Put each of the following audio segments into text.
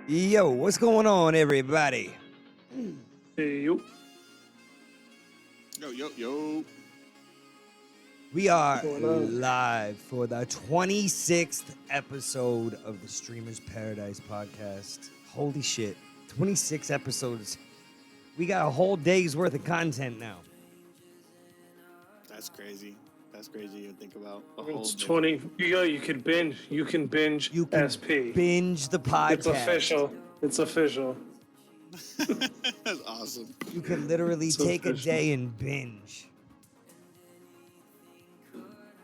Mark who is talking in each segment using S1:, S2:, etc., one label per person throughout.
S1: Yo, what's going on, everybody?
S2: Hey, yo.
S3: Yo.
S1: We are
S2: What's going on?
S1: live for the 26th episode of the Streamer's Paradise podcast. Holy shit, 26 episodes. We got a whole day's worth of content now.
S3: That's crazy. That's crazy to think about.
S2: It's 20. You can binge. You can binge
S1: You can
S2: SP.
S1: binge the podcast.
S2: It's official. It's official.
S3: That's awesome.
S1: You can literally
S2: It's
S1: take
S2: official.
S1: a day and binge.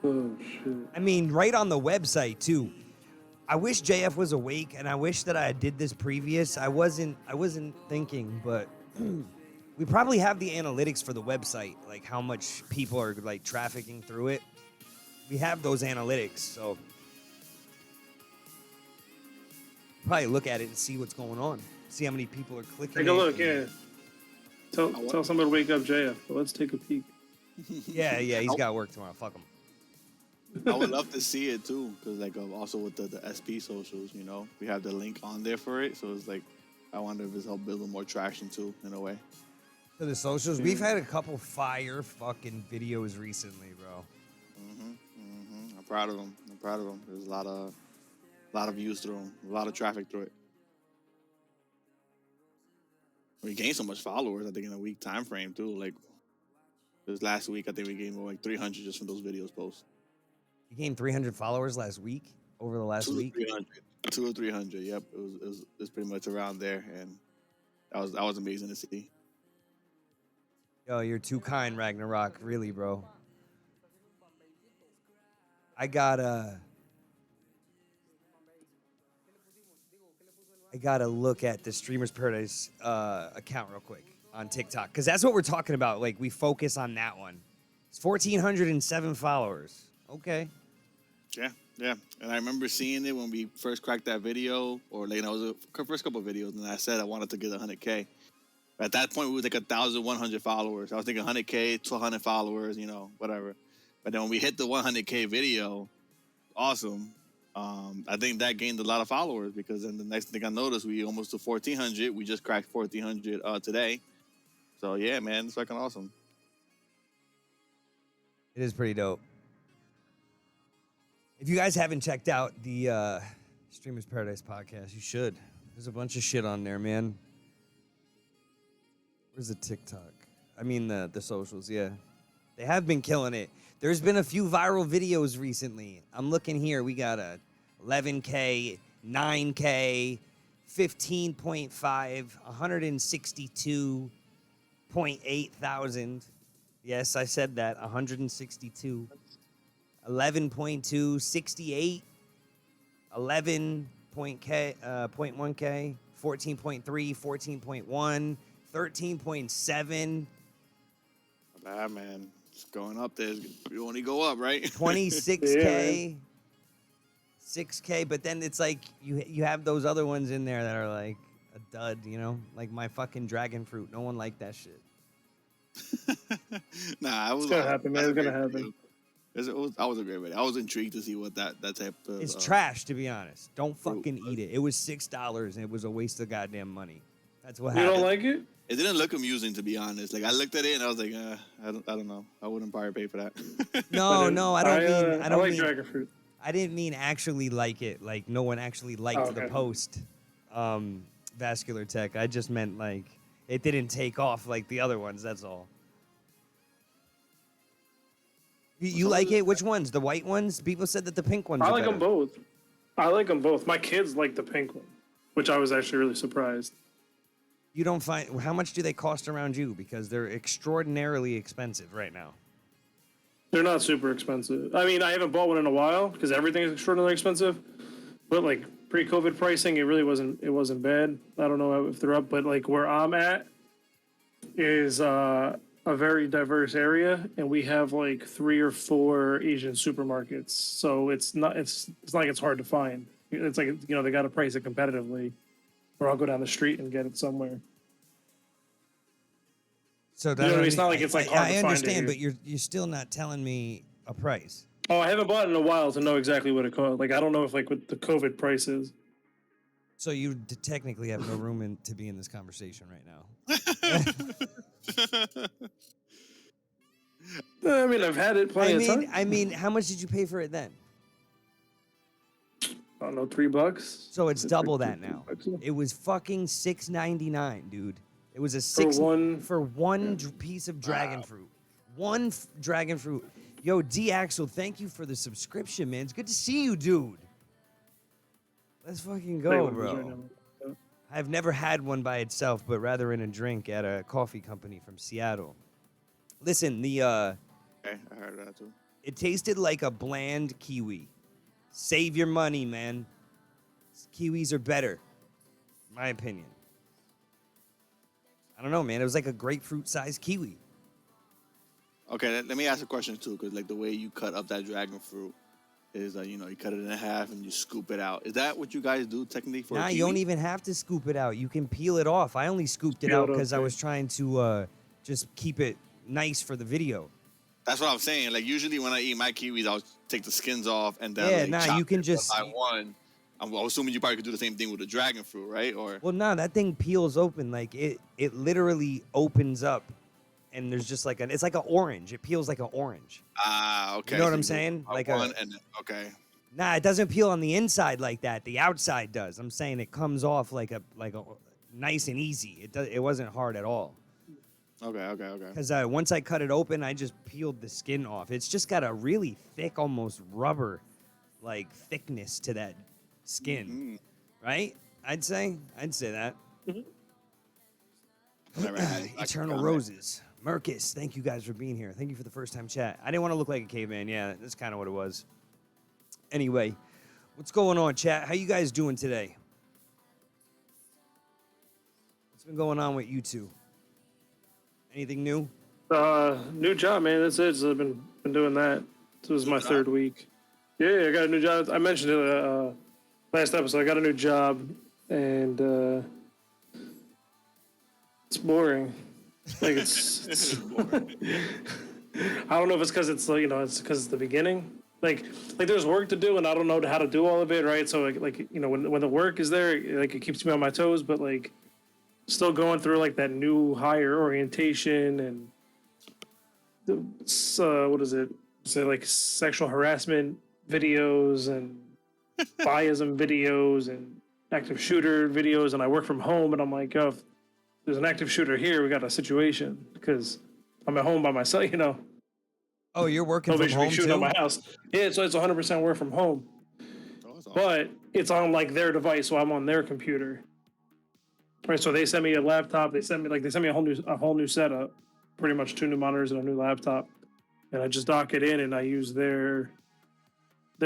S2: Oh shit.
S1: I mean, right on the website too. I wish JF was awake, and I wish that I did this previous. I wasn't thinking, but we probably have the analytics for the website, like how much people are like trafficking through it. We have those analytics, so probably look at it and see what's going on. See how many people are clicking.
S2: Take a look. Yeah. Tell somebody to wake up JF. But let's take a peek.
S1: Yeah. He's got work tomorrow. Fuck him.
S3: I would love to see it too, because like also with the SP socials, you know, we have the link on there for it. So it's like, I wonder if it's helped build more traction too, in a way.
S1: So the socials, we've had a couple fire fucking videos recently, bro.
S3: I'm proud of them. There's a lot of views through them, a lot of traffic through it. We gained so much followers, I think, in a week time frame too. Like this last week, I think we gained more like 300 just from those videos posts.
S1: You gained 300 followers last week, over the last week?
S3: 200 or 300, yep. It was pretty much around there, and that was amazing to see.
S1: Yo, you're too kind, Ragnarok. Really, bro. I gotta look at the Streamer's Paradise account real quick on TikTok, because that's what we're talking about. Like, we focus on that one. It's 1,407 followers. Okay.
S3: Yeah. And I remember seeing it when we first cracked that video, or like, it was the first couple of videos, and I said I wanted to get 100K. At that point, we were like 1,100 followers. I was thinking 100K, 1,200 followers, you know, whatever. But then when we hit the 100K video, awesome. I think that gained a lot of followers, because then the next thing I noticed, we almost to 1,400. We just cracked 1,400 today. So yeah, man, it's fucking awesome.
S1: It is pretty dope. If you guys haven't checked out the Streamer's Paradise podcast, you should. There's a bunch of shit on there, man. Where's the TikTok? I mean the socials, yeah. They have been killing it. There's been a few viral videos recently. I'm looking here. We got a 11K, 9K, 15.5, 162.8 thousand. Yes, I said that. 162. 11.2, 68, 11.1K, 14.3, 14.1, 13.7.
S3: Bad, man. It's going up there. You only go up, right?
S1: 26K, 6K, but then it's like you have those other ones in there that are like a dud, you know? Like my fucking dragon fruit. No one liked that shit.
S3: Nah,
S2: It's gonna happen, man. It's gonna happen.
S3: I was a great video. I was intrigued to see what that type of...
S1: It's trash, to be honest. Don't fucking eat it. It was $6 and it was a waste of goddamn money. That's what
S2: You
S1: happened.
S2: don't like it?
S3: It didn't look amusing, to be honest. Like, I looked at it and I was like, I don't know. I wouldn't probably pay for that.
S1: No, I don't
S2: I like
S1: mean
S2: dragon fruit.
S1: I didn't mean actually like it. Like no one actually liked the post. Vascular Tech. I just meant like it didn't take off like the other ones. That's all. You like it? Which ones? The white ones? People said that the pink ones.
S2: I
S1: are
S2: like
S1: better.
S2: them both. I like them both. My kids like the pink one, which I was actually really surprised.
S1: You don't find how much do they cost around you? Because they're extraordinarily expensive right now.
S2: They're not super expensive. I mean, I haven't bought one in a while because everything is extraordinarily expensive. But like pre-COVID pricing, it really wasn't bad. I don't know if they're up, but like where I'm at is a very diverse area, and we have like 3 or 4 Asian supermarkets. So it's like it's hard to find. It's like they got to price it competitively, or I'll go down the street and get it somewhere.
S1: So
S2: You know what I mean? It's not like it's like hard to
S1: I
S2: find
S1: understand,
S2: it
S1: but you're still not telling me a price.
S2: Oh, I haven't bought it in a while to know exactly what it costs. Like I don't know if like what the COVID price is.
S1: So you technically have no room to be in this conversation right now.
S2: I mean, I've had it plenty of times.
S1: I mean, how much did you pay for it then?
S2: I don't know, $3.
S1: So it's double that
S2: $3
S1: now.
S2: yeah.
S1: It was fucking $6.99, dude. It was a
S2: For one
S1: piece of dragon fruit. One dragon fruit. Yo, D Axel, thank you for the subscription, man. It's good to see you, dude. Let's fucking go, bro. I've never had one by itself, but rather in a drink at a coffee company from Seattle. Listen,
S3: Okay, I heard that too.
S1: it tasted like a bland kiwi. Save your money, man. Kiwis are better, in my opinion. I don't know, man. It was like a grapefruit-sized kiwi.
S3: Okay, let me ask a question too, because like the way you cut up that dragon fruit is, you cut it in half and you scoop it out. Is that what you guys do technically for?
S1: Nah,
S3: a
S1: you
S3: kiwi?
S1: don't even have to scoop it out. You can peel it off. I only scooped it out because I was trying to just keep it nice for the video.
S3: That's what I'm saying. Like usually when I eat my kiwis, I'll take the skins off and then chop
S1: you can
S3: it
S1: just
S3: one by one. I'm assuming you probably could do the same thing with the dragon fruit, right? Or
S1: well, no, that thing peels open like it literally opens up, and there's just like it's like an orange. It peels like an orange.
S3: Okay.
S1: You know what
S3: So
S1: I'm
S3: you do
S1: saying? Like
S3: one and okay.
S1: Nah, it doesn't peel on the inside like that. The outside does. I'm saying it comes off like a nice and easy. It wasn't hard at all.
S3: Okay.
S1: Because once I cut it open, I just peeled the skin off. It's just got a really thick, almost rubber like thickness to that skin, right? I'd say that. Eternal Roses. Mercus, thank you guys for being here. Thank you for the first time chat. I didn't want to look like a caveman. Yeah, that's kind of what it was. Anyway, what's going on, chat? How you guys doing today? What's been going on with you two? Anything new?
S2: New job, man. That's it. So I've been doing that. This was my 3rd week. Yeah, I got a new job. I mentioned it last episode. I got a new job, and it's boring. Like it's
S3: boring.
S2: I don't know if it's because it's like it's because it's the beginning. Like there's work to do, and I don't know how to do all of it, right? So like when the work is there, like it keeps me on my toes, but like still going through like that new hire orientation and what is it? Say like sexual harassment videos and biasm videos and active shooter videos, and I work from home, and I'm like, oh, if there's an active shooter here, we got a situation because I'm at home by myself,
S1: Oh, you're working from
S2: Nobody should
S1: home
S2: be shooting
S1: too?
S2: at my house. Yeah, so it's 100% work from home.
S3: Oh, that's awesome.
S2: But it's on like their device, so I'm on their computer. Right, so they sent me a laptop. They sent me a whole new setup, pretty much 2 new monitors and a new laptop, and I just dock it in and I use their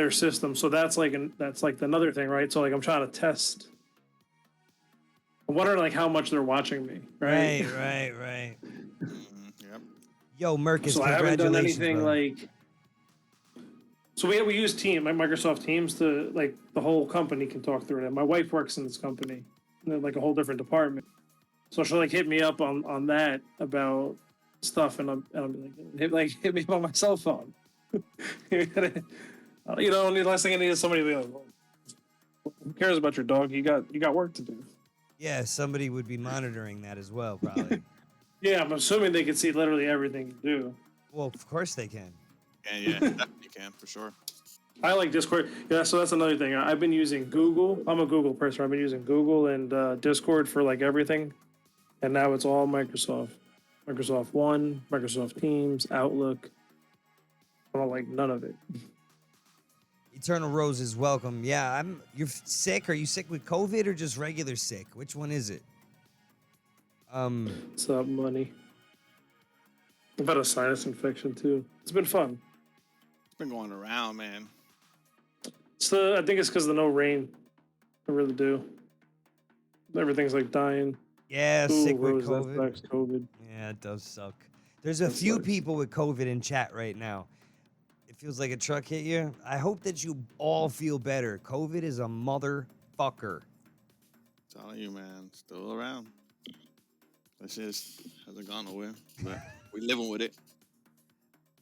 S2: system. So that's like another thing, right? So like I'm trying to test. I'm wondering like how much they're watching me, right?
S1: Right.
S3: Yep.
S1: Yo, Mercus,
S2: So I haven't done
S1: congratulations,
S2: anything
S1: bro.
S2: like. So we use Microsoft Teams to like the whole company can talk through it. My wife works in this company, like a whole different department. So she'll like hit me up on that about stuff, and I'll be like, hit me up on my cell phone. The last thing I need is somebody to be like, well, who cares about your dog? You got work to do.
S1: Yeah, somebody would be monitoring that as well, probably.
S2: Yeah, I'm assuming they can see literally everything you do.
S1: Well, of course they can.
S3: Yeah, definitely can for sure.
S2: I like Discord. Yeah, so that's another thing. I've been using Google. I'm a Google person. I've been using Google and Discord for like everything. And now it's all Microsoft. Microsoft One, Microsoft Teams, Outlook. I don't like none of it.
S1: Eternal Roses, welcome. Yeah, you're sick? Are you sick with COVID or just regular sick? Which one is it?
S2: What's up, money? I've had a sinus infection too. It's been fun.
S3: been going around, man.
S2: I think it's because of the no rain. I really do. Everything's like dying.
S1: Yeah,
S2: Ooh,
S1: sick with
S2: Rose, that
S1: COVID.
S2: sucks, COVID.
S1: Yeah, it does suck. There's a
S2: That
S1: few
S2: sucks.
S1: people with COVID in chat right now. It feels like a truck hit you. I hope that you all feel better. COVID is a motherfucker.
S3: Telling you, man, still around. That shit hasn't gone nowhere, but we living with it.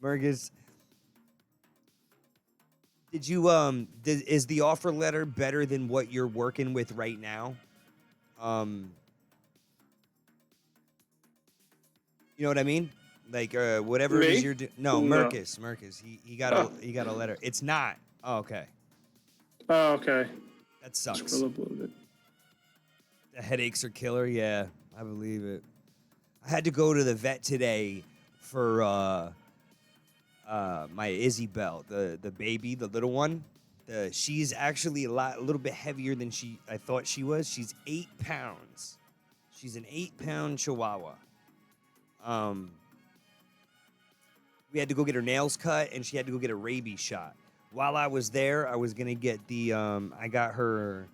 S1: Mergus, did you is the offer letter better than what you're working with right now? You know what I mean? Like whatever it is
S2: Me?
S1: you're doing. No,
S2: No.
S1: Merkus. He got
S2: Oh.
S1: a letter. It's not. Oh, okay.
S2: Oh, okay.
S1: That sucks.
S2: Scroll up a little bit.
S1: The headaches are killer. Yeah, I believe it. I had to go to the vet today for my Isabel, the baby, the little one. She's actually a little bit heavier than I thought she was. She's 8 pounds. She's an 8-pound Chihuahua. We had to go get her nails cut, and she had to go get a rabies shot. While I was there, I was gonna get I got her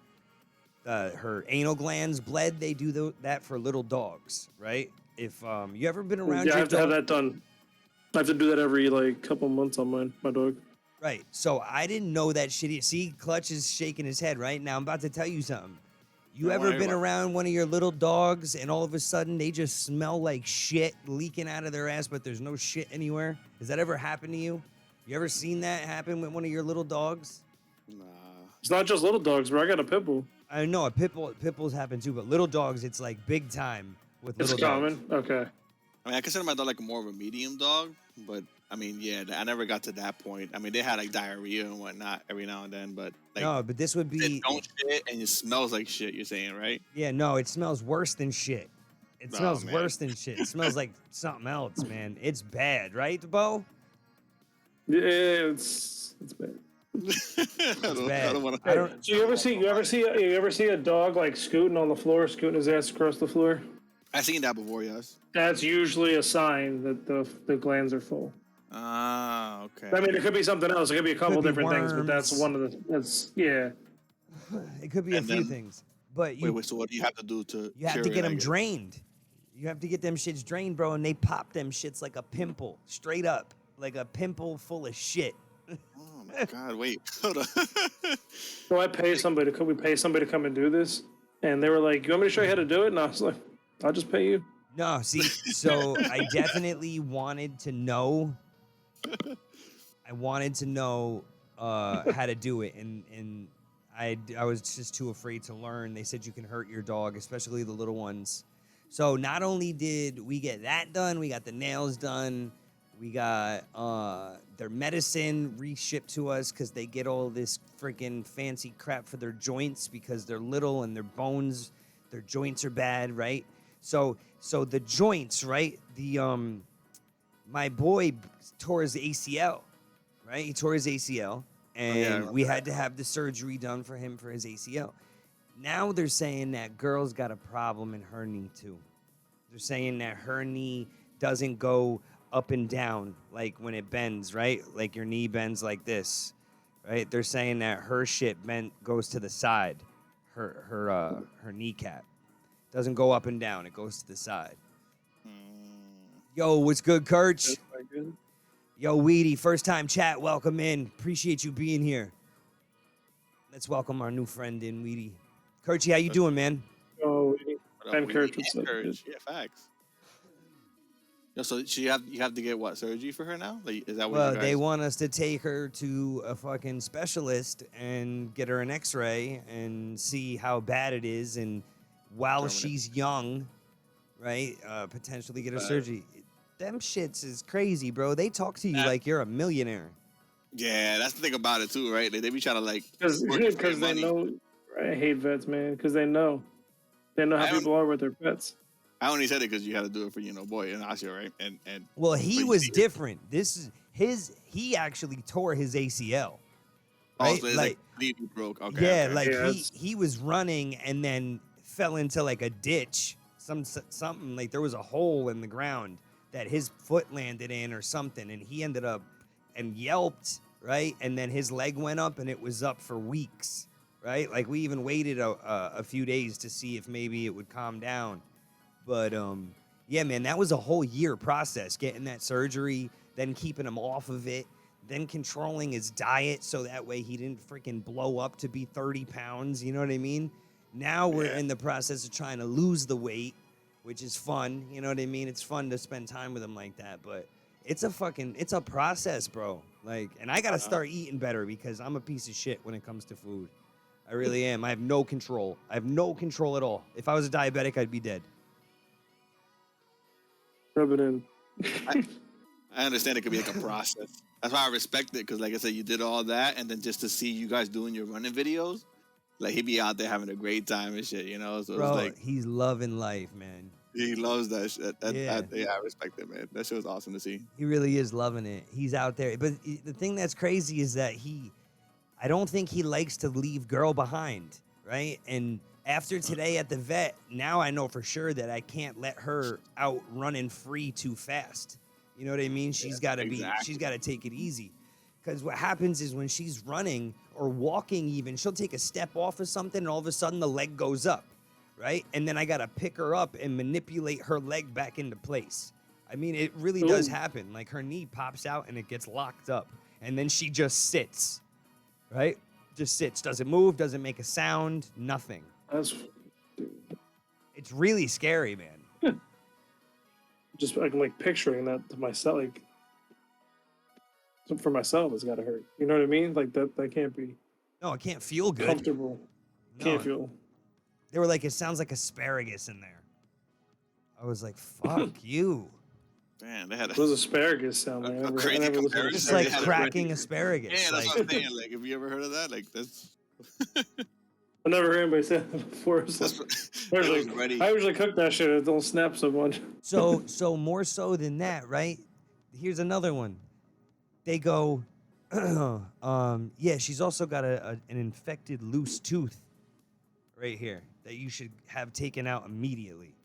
S1: anal glands bled. They do that for little dogs, right? If you ever been around
S2: Yeah, I
S1: your
S2: have to have
S1: dog,
S2: that done. I have to do that every like couple months on my dog.
S1: right? So I didn't know that shit. See, Clutch is shaking his head right now. I'm about to tell you something. You
S3: Don't
S1: ever
S3: worry
S1: been
S3: about it.
S1: around one of your little dogs and all of a sudden they just smell like shit leaking out of their ass, but there's no shit anywhere? Has that ever happened to you? You ever seen that happen with one of your little dogs?
S3: Nah.
S2: It's not just little dogs, bro. I got a pit bull.
S1: I know a pit bulls happen too, but little dogs, it's like big time with
S2: It's
S1: little dogs.
S2: common. Okay.
S3: I mean, I consider my dog like more of a medium dog, but I mean, yeah, I never got to that point. I mean, they had like diarrhea and whatnot every now and then, but like,
S1: No, but this would
S3: it
S1: be
S3: don't shit and it smells like shit. You're saying, right?
S1: yeah, no, it smells worse than shit. It
S3: Oh,
S1: smells
S3: man.
S1: worse than shit. It smells like something else, man. It's bad, right, Bo?
S2: Yeah, it's bad.
S3: I
S1: bad.
S3: don't want
S1: I don't-
S2: So you ever see a dog like scooting on the floor, scooting his ass across the floor?
S3: I've seen that before, yes.
S2: That's usually a sign that the glands are full.
S3: Ah, okay.
S2: I mean, it could be something else. It could be a couple
S1: Could be
S2: different things, but that's
S1: worms.
S2: one of the. That's yeah.
S1: It could be a
S3: And
S1: few
S3: then-
S1: things, but
S3: wait. So what do you have to do to?
S1: you have
S3: cure
S1: to
S3: it,
S1: get
S3: I
S1: them
S3: guess?
S1: drained. You have to get them shits drained, bro, and they pop them shits like a pimple, straight up, like a pimple full of shit.
S3: Oh my god! Wait, hold on.
S2: So I pay somebody. Could we pay somebody to come and do this? And they were like, "You want me to show you how to do it?" And I was like, "I'll just pay you."
S1: No, see, so I definitely wanted to know. I wanted to know how to do it, and I was just too afraid to learn. They said you can hurt your dog, especially the little ones. So not only did we get that done, we got the nails done. We got their medicine reshipped to us because they get all this freaking fancy crap for their joints because they're little and their bones, their joints are bad, right? So the joints, right? My boy tore his ACL, right? He tore his ACL, and we had to have the surgery done for him for his ACL. Now they're saying that girl's got a problem in her knee too. They're saying that her knee doesn't go up and down like when it bends, right? Like your knee bends like this, right? They're saying that her shit goes to the side. Her kneecap doesn't go up and down. It goes to the side. Yo, what's good, Kirch?
S2: That's quite good.
S1: Yo, Weedy, first time chat. Welcome in. Appreciate you being here. Let's welcome our new friend in, Weedy. Kirchy, how you doing, man?
S2: Oh,
S3: What up,
S2: I'm
S3: we
S2: Kurt,
S3: need
S2: what's up,
S3: Kurt. Yeah, facts. Yo, so you have to get what, surgery for her now? Like, is that what
S1: Well,
S3: you guys?
S1: they want us to take her to a fucking specialist and get her an X-ray and see how bad it is, and while
S3: Determine it.
S1: she's young, right, potentially get her
S3: Right.
S1: surgery. Them shits is crazy, bro. They talk to you
S3: That-
S1: like you're a millionaire.
S3: Yeah, that's the thing about it too, right? They be trying to like
S2: because
S3: work it for your
S2: they
S3: money.
S2: know. I hate vets, man, because they know how
S3: I don't-
S2: people are with their pets.
S3: I only said it because you had to do it for boy and Asha, right? And
S1: Well,
S3: but
S1: he
S3: you
S1: was
S3: see it.
S1: different. He actually tore his ACL.
S3: Oh,
S1: Right?
S3: so it's
S1: Like-
S3: like completely broke. Okay.
S1: Yeah,
S3: okay.
S1: like
S2: Yeah, that's-
S1: he was running and then fell into like a ditch, something like there was a hole in the ground that his foot landed in or something, and he ended up and yelped, right? And then his leg went up, and it was up for weeks, right? Like we even waited a few days to see if maybe it would calm down. But yeah, man, that was a whole year process, getting that surgery, then keeping him off of it, then controlling his diet so that way he didn't freaking blow up to be 30 pounds. You know what I mean? Now we're in the process of trying to lose the weight, which is fun. You know what I mean? It's fun to spend time with him like that. But it's a process, bro. Like, and I got to start eating better because I'm a piece of shit when it comes to food. I really am. I have no control. I have no control at all. If I was a diabetic, I'd be dead.
S2: Rub it in.
S3: I understand it could be like a process. That's why I respect it, because like I said, you did all that, and then just to see you guys doing your running videos, like he'd be out there having a great time and shit, you know? So
S1: Bro,
S3: it's like
S1: he's loving life, man.
S3: he loves that shit.
S1: Yeah.
S3: I respect it, man. That shit was awesome to see.
S1: He really is loving it. He's out there. But the thing that's crazy is that I don't think he likes to leave girl behind, right? And after today at the vet, now I know for sure that I can't let her out running free too fast. You know what I mean? She's got to take it easy. Because what happens is when she's running or walking even, she'll take a step off of something and all of a sudden the leg goes up, right? And then I got to pick her up and manipulate her leg back into place. I mean, it really does happen. Like her knee pops out and it gets locked up. And then she just sits, right? Just sits. Doesn't move, doesn't make a sound, nothing. It's really scary, man.
S2: Just I'm like picturing that to myself, like for myself, it's gotta hurt. You know what I mean? Like that can't be
S1: No, it can't feel good.
S2: comfortable.
S1: No.
S2: Can't feel.
S1: They were like, it sounds like asparagus in there. I was like, fuck you.
S3: Man, they had
S2: Those asparagus sound like
S3: a crazy
S2: I never listened to
S3: comparison.
S1: Just
S3: They
S1: like
S3: had a
S1: cracking asparagus.
S3: Yeah, that's
S1: Like,
S3: what I'm saying. Like, have you ever heard of that? Like, that's
S2: I never heard anybody say that before. It's
S3: that's
S2: like,
S3: what,
S2: I
S3: it was
S2: usually-
S3: ready.
S2: I usually cook that shit. It don't snap so much.
S1: so more so than that, right? Here's another one. They go, yeah, she's also got an infected loose tooth right here that you should have taken out immediately.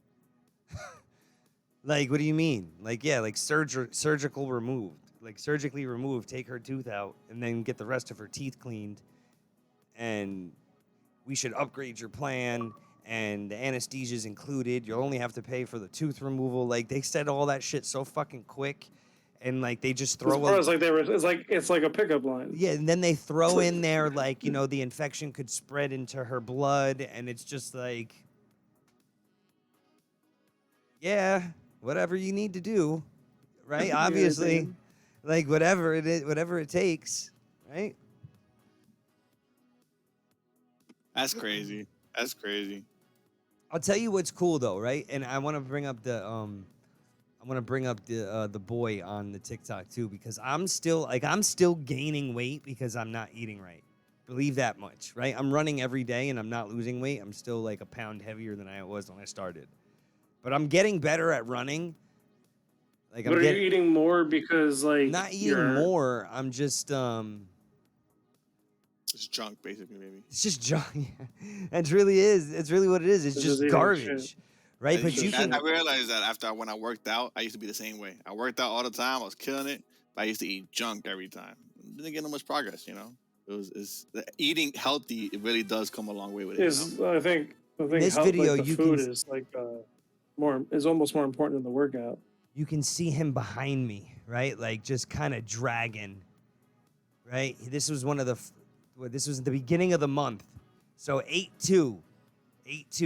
S1: Like, what do you mean? Like, yeah, like surgical removed. Like, surgically removed, take her tooth out, and then get the rest of her teeth cleaned. And we should upgrade your plan, and the anesthesia's included. You'll only have to pay for the tooth removal. Like, they said all that shit so fucking quick, and like they just throw
S2: It's like it's like a pickup line.
S1: yeah, and then they throw in there like, you know, the infection could spread into her blood, and it's just like, yeah, whatever you need to do, right?
S2: Yeah,
S1: Obviously,
S2: dude.
S1: like whatever it is, whatever it takes, right?
S3: That's crazy. That's crazy.
S1: I'll tell you what's cool though, right? And I want to bring up the the boy on the TikTok too, because I'm still gaining weight because I'm not eating right. Believe that much, right? I'm running every day and I'm not losing weight. I'm still like a pound heavier than I was when I started. But I'm getting better at running. Like
S2: But are you eating more because like
S1: not eating
S2: you're-
S1: more. I'm just
S3: It's junk, basically, maybe.
S1: it's just junk. It really is. It's really what it is. It's
S2: It's
S1: just
S2: just eating
S1: garbage.
S2: shit.
S1: Right?
S2: It's
S1: But
S2: just-
S1: you can
S3: I realized that after when I worked out, I used to be the same way. I worked out all the time. I was killing it, but I used to eat junk every time. Didn't get no much progress, you know. Eating healthy. It really does come a long way with it.
S2: I think
S1: this
S2: health,
S1: video,
S2: like, the
S1: you
S2: food
S1: can-
S2: is like is almost more important than the workout.
S1: you can see him behind me, right? Like just kind of dragging, right? This was this was the beginning of the month. So 8-2,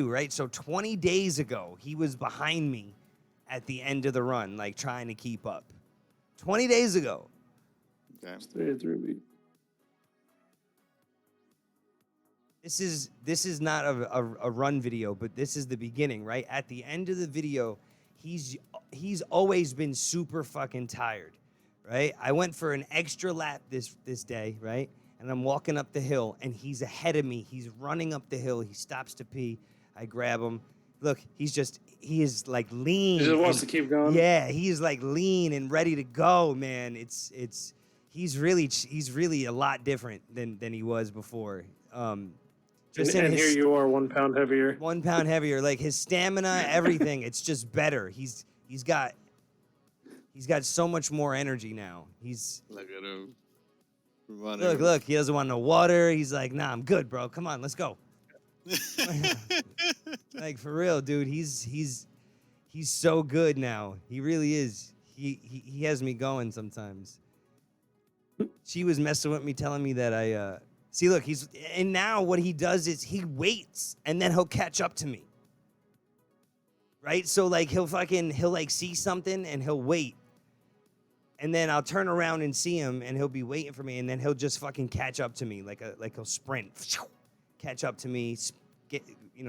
S1: right? So 20 days ago, he was behind me at the end of the run, like trying to keep up. 20 days ago.
S3: Okay.
S2: 3 weeks.
S1: This is not a run video, but this is the beginning, right? At the end of the video, he's always been super fucking tired, right? I went for an extra lap this day, right? And I'm walking up the hill, and he's ahead of me. He's running up the hill. He stops to pee. I grab him. Look, he is like lean.
S2: He just wants
S1: and-
S2: to keep going.
S1: Yeah, he's like lean and ready to go, man. He's really a lot different than he was before. Just in
S2: And
S1: his,
S2: here you are, 1 pound heavier.
S1: 1 pound heavier, like his stamina, everything. It's just better. He's got so much more energy now.
S3: Look at him.
S1: Look, he doesn't want no water. He's like, nah, I'm good, bro. Come on, let's go. Like, for real, dude. He's so good now. He really is. He has me going sometimes. She was messing with me, telling me that I see. Look, and now what he does is he waits, and then he'll catch up to me. Right? So like he'll like see something and he'll wait. And then I'll turn around and see him and he'll be waiting for me and then he'll just fucking catch up to me like he'll sprint. Catch up to me,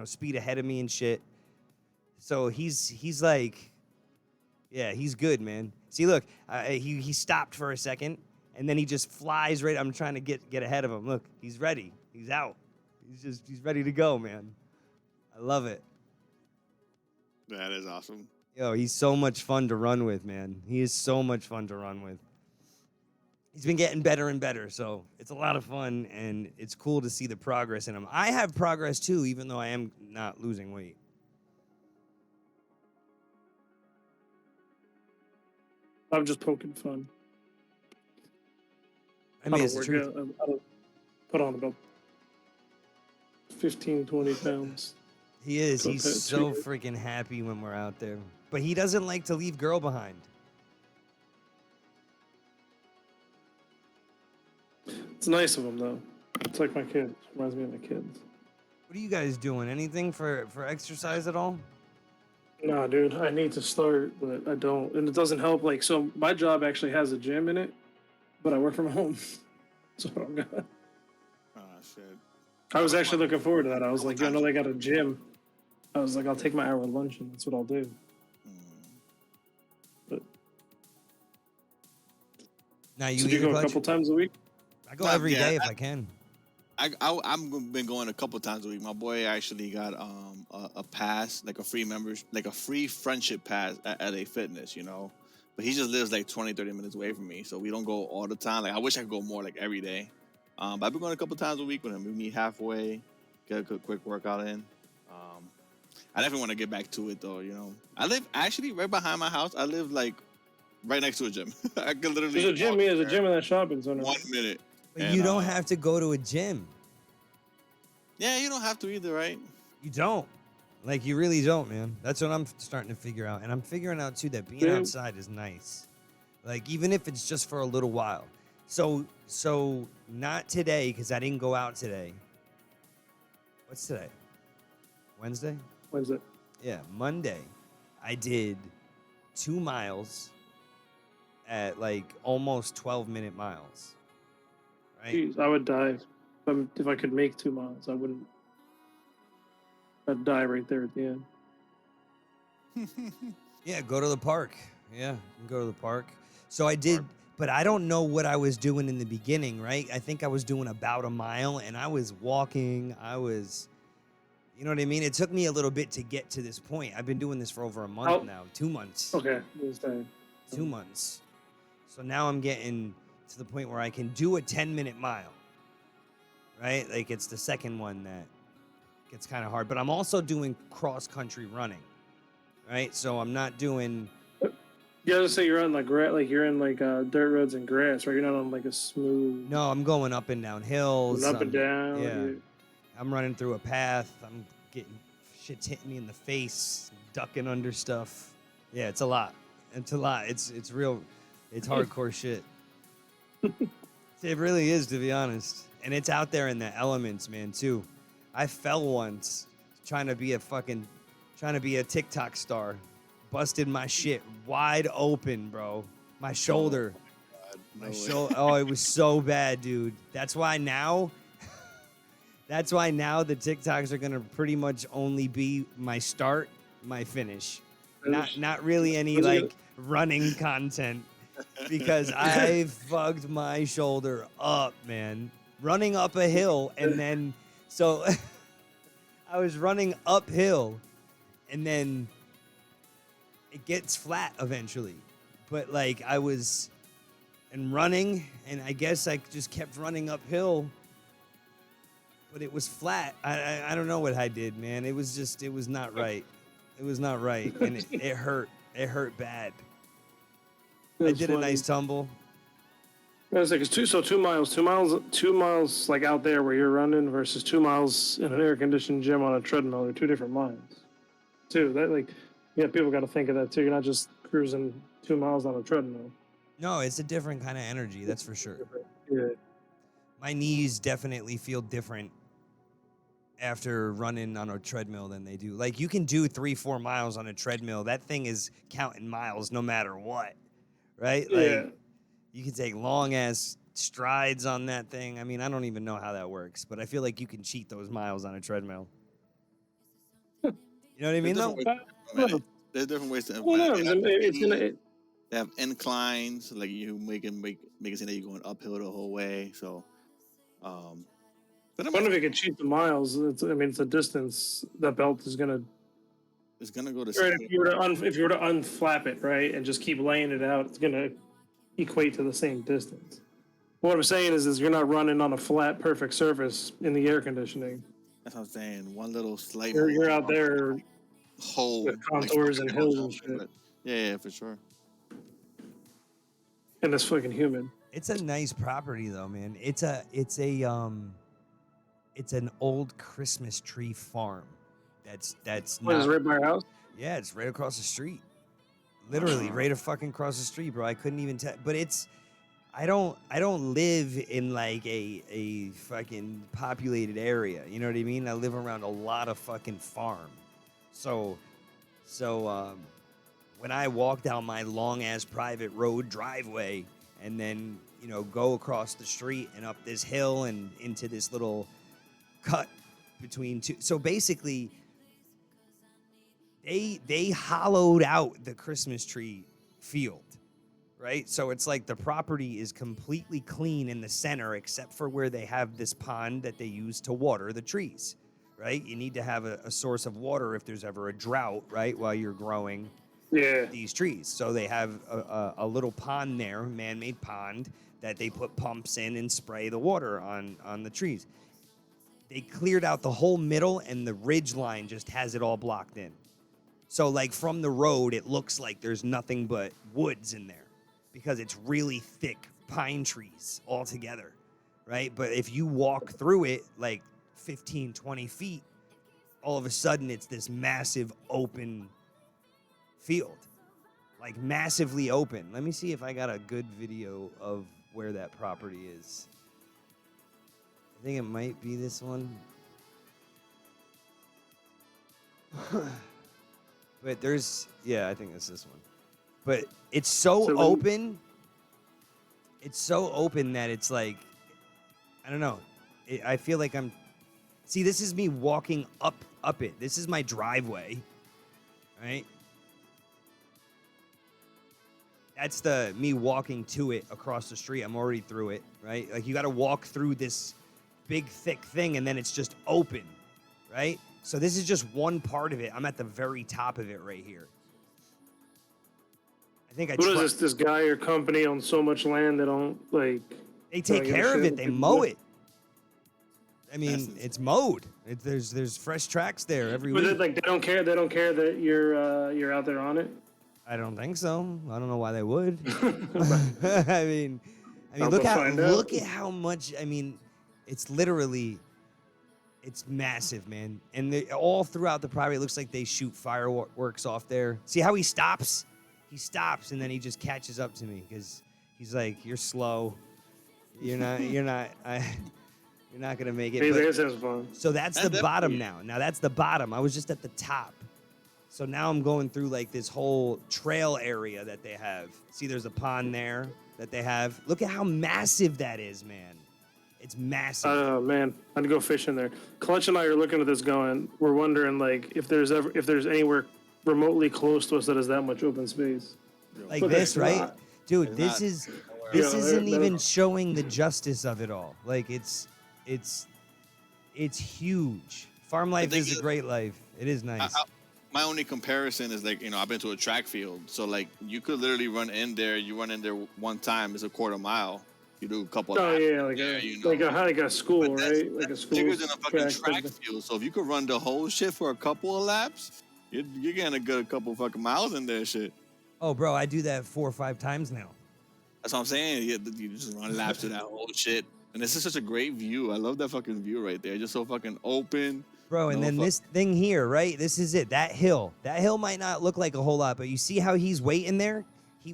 S1: speed ahead of me and shit. So he's like, yeah, he's good, man. See, look, he stopped for a second and then he just flies right. I'm trying to get ahead of him. Look, he's ready. He's out. He's ready to go, man. I love it.
S3: That is awesome.
S1: Yo, he's so much fun to run with, man. He is so much fun to run with. He's been getting better and better, so it's a lot of fun, and it's cool to see the progress in him. I have progress, too, even though I am not losing weight.
S2: I'm just poking fun.
S1: I mean, it's the truth.
S2: I don't put on about 15, 20 pounds.
S1: He is. He's so freaking happy when we're out there. But he doesn't like to leave girl behind.
S2: It's nice of him, though. It's like my kid. Reminds me of my kids.
S1: What are you guys doing? Anything for exercise at all?
S2: Nah, dude. I need to start, but I don't. And it doesn't help. Like, so my job actually has a gym in it, but I work from home. So I don't got.
S3: Oh, shit.
S2: I was actually looking forward to that. I was like, you know, they got a gym. I was like, I'll take my hour lunch and that's what I'll do. But
S1: Now you
S2: so do you go a couple times a week?
S1: I go every day if I can.
S3: I'm been going a couple times a week. My boy actually got a pass, like a free like a free friendship pass at a fitness, you know. But he just lives like 20, 30 minutes away from me, so we don't go all the time. Like I wish I could go more, like every day. But I've been going a couple times a week with him. We meet halfway, get a quick workout in. I definitely want to get back to it though, you know. I live actually right behind my house. I live like right next to a gym. I could literally.
S2: There's a gym. Yeah, there's a gym in that shopping center.
S3: 1 minute.
S1: But you don't have to go to a gym.
S3: Yeah, you don't have to either, right?
S1: You don't. Like, you really don't, man. That's what I'm starting to figure out. And I'm figuring out, too, that being outside is nice. Like, even if it's just for a little while. So not today, because I didn't go out today. What's today? Wednesday?
S2: Wednesday.
S1: Yeah, Monday. I did 2 miles at, like, almost 12-minute miles. Right?
S2: Jeez, I would die if I could make 2 miles. I wouldn't. I'd die right there at the end.
S1: Yeah, go to the park. Yeah, you can go to the park. So I did, but I don't know what I was doing in the beginning, right? I think I was doing about a mile, and I was walking. You know what I mean? It took me a little bit to get to this point. I've been doing this for over a month now, 2 months.
S2: Okay.
S1: 2 months. So now I'm getting to the point where I can do a 10-minute mile, right? Like, it's the second one that gets kind of hard. But I'm also doing cross-country running, right? So I'm not doing...
S2: You gotta say you're on like you're in like dirt roads and grass, right? You're not on like a smooth.
S1: No, I'm going up and down hills.
S2: Up and down.
S1: Yeah. I'm running through a path. I'm getting shit's hitting me in the face, ducking under stuff. Yeah, it's a lot. It's a lot. It's real. It's hardcore shit. It really is, to be honest. And it's out there in the elements, man, too. I fell once trying to be a TikTok star. Busted my shit wide open, bro. My shoulder. My shoulder. Oh, it was so bad, dude. That's why now the TikToks are gonna pretty much only be my start, my finish. Not really any like running content. Because I fucked my shoulder up, man. Running up a hill, and then so I was running uphill, and then it gets flat eventually. But like I was running, and I guess I just kept running uphill, but it was flat. I don't know what I did, man. It was not right. It was not right, and it hurt. It hurt bad. I did a nice tumble.
S2: It's like it's 2 miles like out there where you're running versus 2 miles in an air conditioned gym on a treadmill are 2 different miles. Too. That like yeah, people got to think of that too. You're not just cruising 2 miles on a treadmill.
S1: No, it's a different kind of energy, that's for sure.
S2: Yeah.
S1: My knees definitely feel different after running on a treadmill than they do. Like you can do 3-4 miles on a treadmill. That thing is counting miles no matter what, right? Like
S2: Yeah.
S1: you can take long ass strides on that thing. I mean, I don't even know how that works, but I feel like you can cheat those miles on a treadmill. You know what I mean, though?
S3: There's different ways to
S2: Well,
S3: implement
S2: no,
S3: it.
S2: it's gonna.
S3: They have inclines, like you make it seem that you're going uphill the whole way. So, but
S2: I wonder if it could cheat the miles. It's a distance. That belt is gonna.
S3: it's gonna go to.
S2: Right, if you were to unflap it, right, and just keep laying it out, it's gonna equate to the same distance. What I'm saying is you're not running on a flat, perfect surface in the air conditioning.
S3: That's what I'm saying. One little slight.
S2: You're out there
S3: whole
S2: with contours and hills and shit,
S3: Yeah, for sure.
S2: and it's fucking humid.
S1: It's a nice property though, man. It's an old Christmas tree farm. That's
S2: What is
S1: not,
S2: right by your house?
S1: yeah, it's right across the street. Literally right fucking across the street, bro. I couldn't even tell, but I don't live in like a fucking populated area. You know what I mean? I live around a lot of fucking farm. So when I walk down my long ass private road driveway and then, you know, go across the street and up this hill and into this little cut between two. So basically they hollowed out the Christmas tree field, right? So it's like the property is completely clean in the center except for where they have this pond that they use to water the trees, right? You need to have a source of water if there's ever a drought, right, while you're growing these trees. So they have a little pond there, man-made pond, that they put pumps in and spray the water on the trees. They cleared out the whole middle, and the ridge line just has it all blocked in. So, like, from the road, it looks like there's nothing but woods in there because it's really thick pine trees all together, right? But if you walk through it, like 15, 20 feet, all of a sudden it's this massive open field, like massively open. Let me see if I got a good video of where that property is. I think it might be this one. But I think it's this one. But it's so open. It's so open that it's like, I don't know. I feel like see, this is me walking up it. This is my driveway, right? That's me walking to it across the street. I'm already through it, right? Like you got to walk through this big, thick thing, and then it's just open, right? So this is just one part of it. I'm at the very top of it right here. I think
S2: What is this guy or company owns so much land they don't like?
S1: They take care of it. They mow it. I mean, it's mowed. There's fresh tracks there every week.
S2: But they don't care. They don't care that you're out there on it.
S1: I don't think so. I don't know why they would. I mean, look at how much. I mean, it's literally, it's massive, man. And all throughout the property, it looks like they shoot fireworks off there. See how he stops? He stops and then he just catches up to me because he's like, "You're slow. You're not gonna make it." So that's the bottom now. Now that's the bottom. I was just at the top. So now I'm going through like this whole trail area that they have. See, there's a pond there that they have. Look at how massive that is, man. It's massive.
S2: Oh man, I'd go fishing there. Clutch and I are looking at this going. We're wondering like if there's anywhere remotely close to us that has that much open space.
S1: Like this, right? Dude, this isn't even showing the justice of it all. Like it's huge. Farm life is a great life. It is nice.
S3: My only comparison is like, I've been to a track field. So like you could literally run in there. You run in there one time, it's a quarter mile. You do a couple of laps.
S2: Yeah, like a school, right? Like a school.
S3: Bigger than a fucking track field. So if you could run the whole shit for a couple of laps, you're getting a good couple fucking miles in there, shit.
S1: Oh, bro, I do that 4 or 5 times now.
S3: That's what I'm saying. You just run laps to that whole shit. And this is such a great view. I love that fucking view right there. Just so fucking open.
S1: Bro, and
S3: No
S1: then this thing here, right? This is it. That hill might not look like a whole lot, but you see how he's waiting there?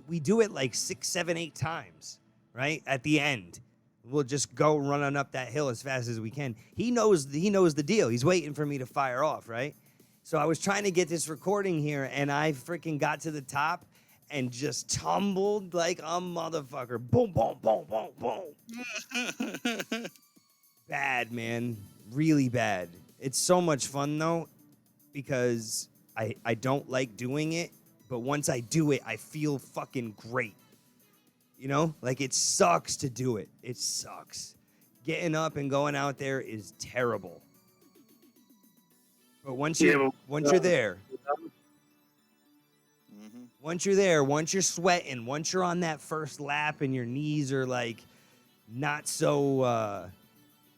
S1: We do it like 6, 7, 8 times, right? At the end, we'll just go running up that hill as fast as we can. He knows the deal. He's waiting for me to fire off, right? So I was trying to get this recording here, and I freaking got to the top and just tumbled like a motherfucker. Boom, boom, boom, boom, boom. Bad, man. Really bad. It's so much fun, though, because I don't like doing it, but once I do it, I feel fucking great. You know? Like, it sucks to do it. It sucks. Getting up and going out there is terrible. But once you're there, once you're there, once you're sweating, once you're on that first lap and your knees are, like, not so,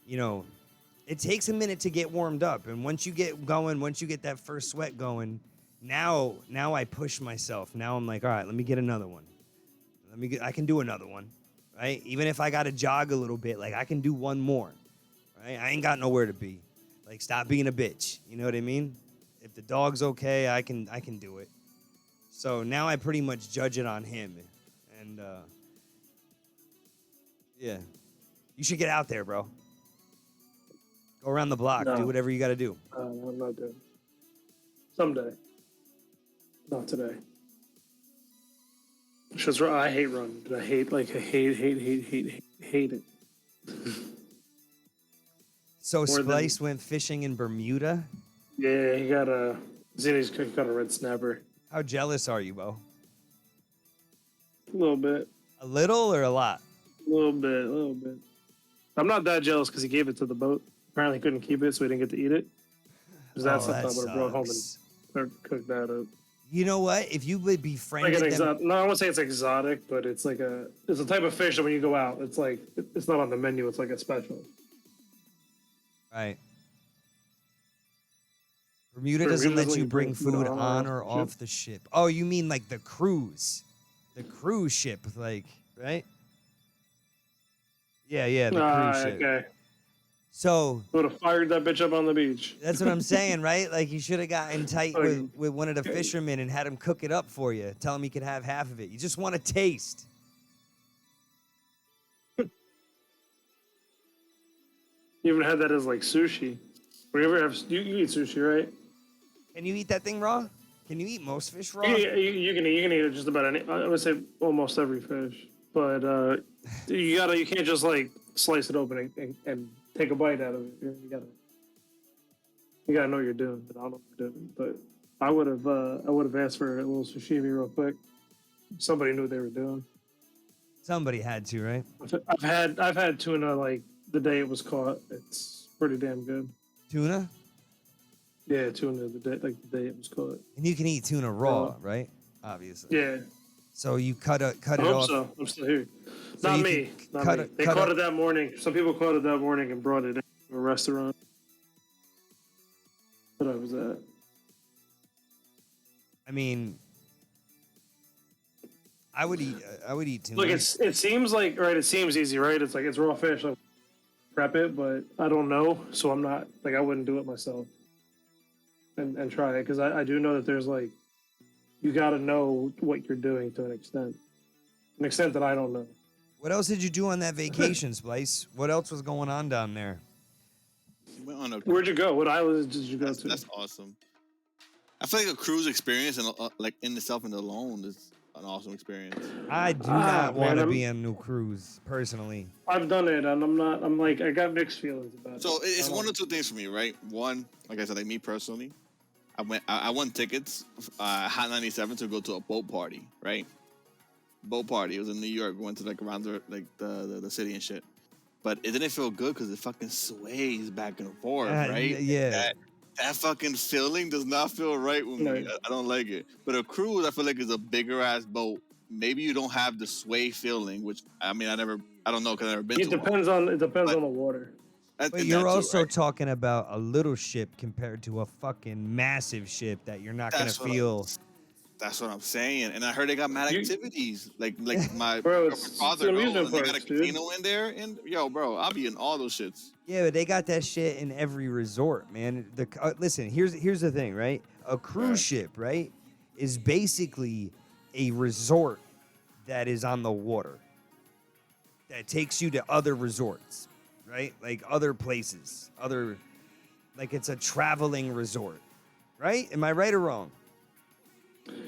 S1: you know, it takes a minute to get warmed up. And once you get going, once you get that first sweat going, now I push myself. Now I'm like, all right, let me get another one. I can do another one, right? Even if I got to jog a little bit, like I can do one more, right? I ain't got nowhere to be. Like, stop being a bitch. You know what I mean? If the dog's okay, I can do it. So now I pretty much judge it on him. And, yeah. You should get out there, bro. Go around the block.
S2: No.
S1: Do whatever you got to do.
S2: I'm not doing it. Someday. Not today. Just, I hate running. I hate it.
S1: So
S2: More
S1: Splice went fishing in Bermuda?
S2: Yeah, he got a red snapper.
S1: How jealous are you, Bo?
S2: A little bit.
S1: A little or a lot?
S2: A little bit. I'm not that jealous because he gave it to the boat. Apparently, he couldn't keep it, so he didn't get to eat it. Because that's something I would have brought home and cooked that up.
S1: You know what? If you would be friends
S2: Like an
S1: with them,
S2: exotic. No, I won't say it's exotic, but it's like it's a type of fish that when you go out, it's like it's not on the menu. It's like a special.
S1: right? Bermuda doesn't let you bring food on or
S2: ship.
S1: off the ship. Oh, you mean like the cruise ship, like, right? Yeah, the cruise ship.
S2: Okay.
S1: So
S2: Would have fired that bitch up on the beach.
S1: that's what I'm saying, right? Like, you should have gotten tight with one of the fishermen and had him cook it up for you. Tell him he could have half of it. You just want to taste.
S2: You even had that as like sushi. You eat sushi, right?
S1: Can you eat that thing raw? Can you eat most fish raw?
S2: You can eat it just about any. I would say almost every fish, but you can't just like slice it open and take a bite out of it. You gotta know what you're doing. But I don't know what you're doing. But I would have asked for a little sashimi real quick. Somebody knew what they were doing.
S1: Somebody had to, right?
S2: I've had tuna like the day it was caught. It's pretty damn good.
S1: Tuna?
S2: Yeah, tuna the day it was caught.
S1: And you can eat tuna raw, right? Obviously.
S2: Yeah.
S1: So you cut it
S2: I hope
S1: off.
S2: so. I'm still here.
S1: So
S2: Not
S1: you
S2: me.
S1: can
S2: Not
S1: cut
S2: me.
S1: it-
S2: They
S1: cut
S2: caught
S1: it-
S2: it that morning. Some people caught it that morning and brought it in to a restaurant that I was at.
S1: I mean, I would eat tuna.
S2: Look, it seems like right. It seems easy, right? It's like it's raw fish. Like, prep it, but I don't know, so I'm not like I wouldn't do it myself and try it because I do know that there's like you got to know what you're doing to an extent that I don't know.
S1: What else did you do on that vacation, Splice? What else was going on down there?
S2: Where'd you go? What islands did you go to?
S3: That's awesome. I feel like a cruise experience and like in itself and alone is an awesome experience.
S1: I do not want to
S2: man,
S1: be on a new cruise, personally.
S2: I've done it, and I'm like I got mixed feelings about it.
S3: So it's one or two things for me, right? One, like I said, like me personally, I won tickets, Hot 97 to go to a boat party, right? Boat party. It was in New York. We went to like around the city and shit. But it didn't feel good because it fucking sways back and forth, right?
S1: Yeah.
S3: That fucking feeling does not feel right with me. I don't like it. But a cruise, I feel like is a bigger ass boat. Maybe you don't have the sway feeling, which I mean, I don't know because I've never been to
S2: It depends on the water.
S1: But you're also talking about a little ship compared to a fucking massive ship that you're not going to feel.
S3: That's what I'm saying. And I heard they got mad
S2: You-
S3: activities. Like my
S2: Bro,
S3: girlfriend's
S2: it's
S3: father, bro,
S2: amusement
S3: and they got a
S2: parks, dude.
S3: casino in there. And yo, bro, I'll be in all those shits.
S1: Yeah, but they got that shit in every resort, man. Listen, here's the thing, right? A cruise ship, right, is basically a resort that is on the water that takes you to other resorts, right? Like other places, like it's a traveling resort, right? Am I right or wrong?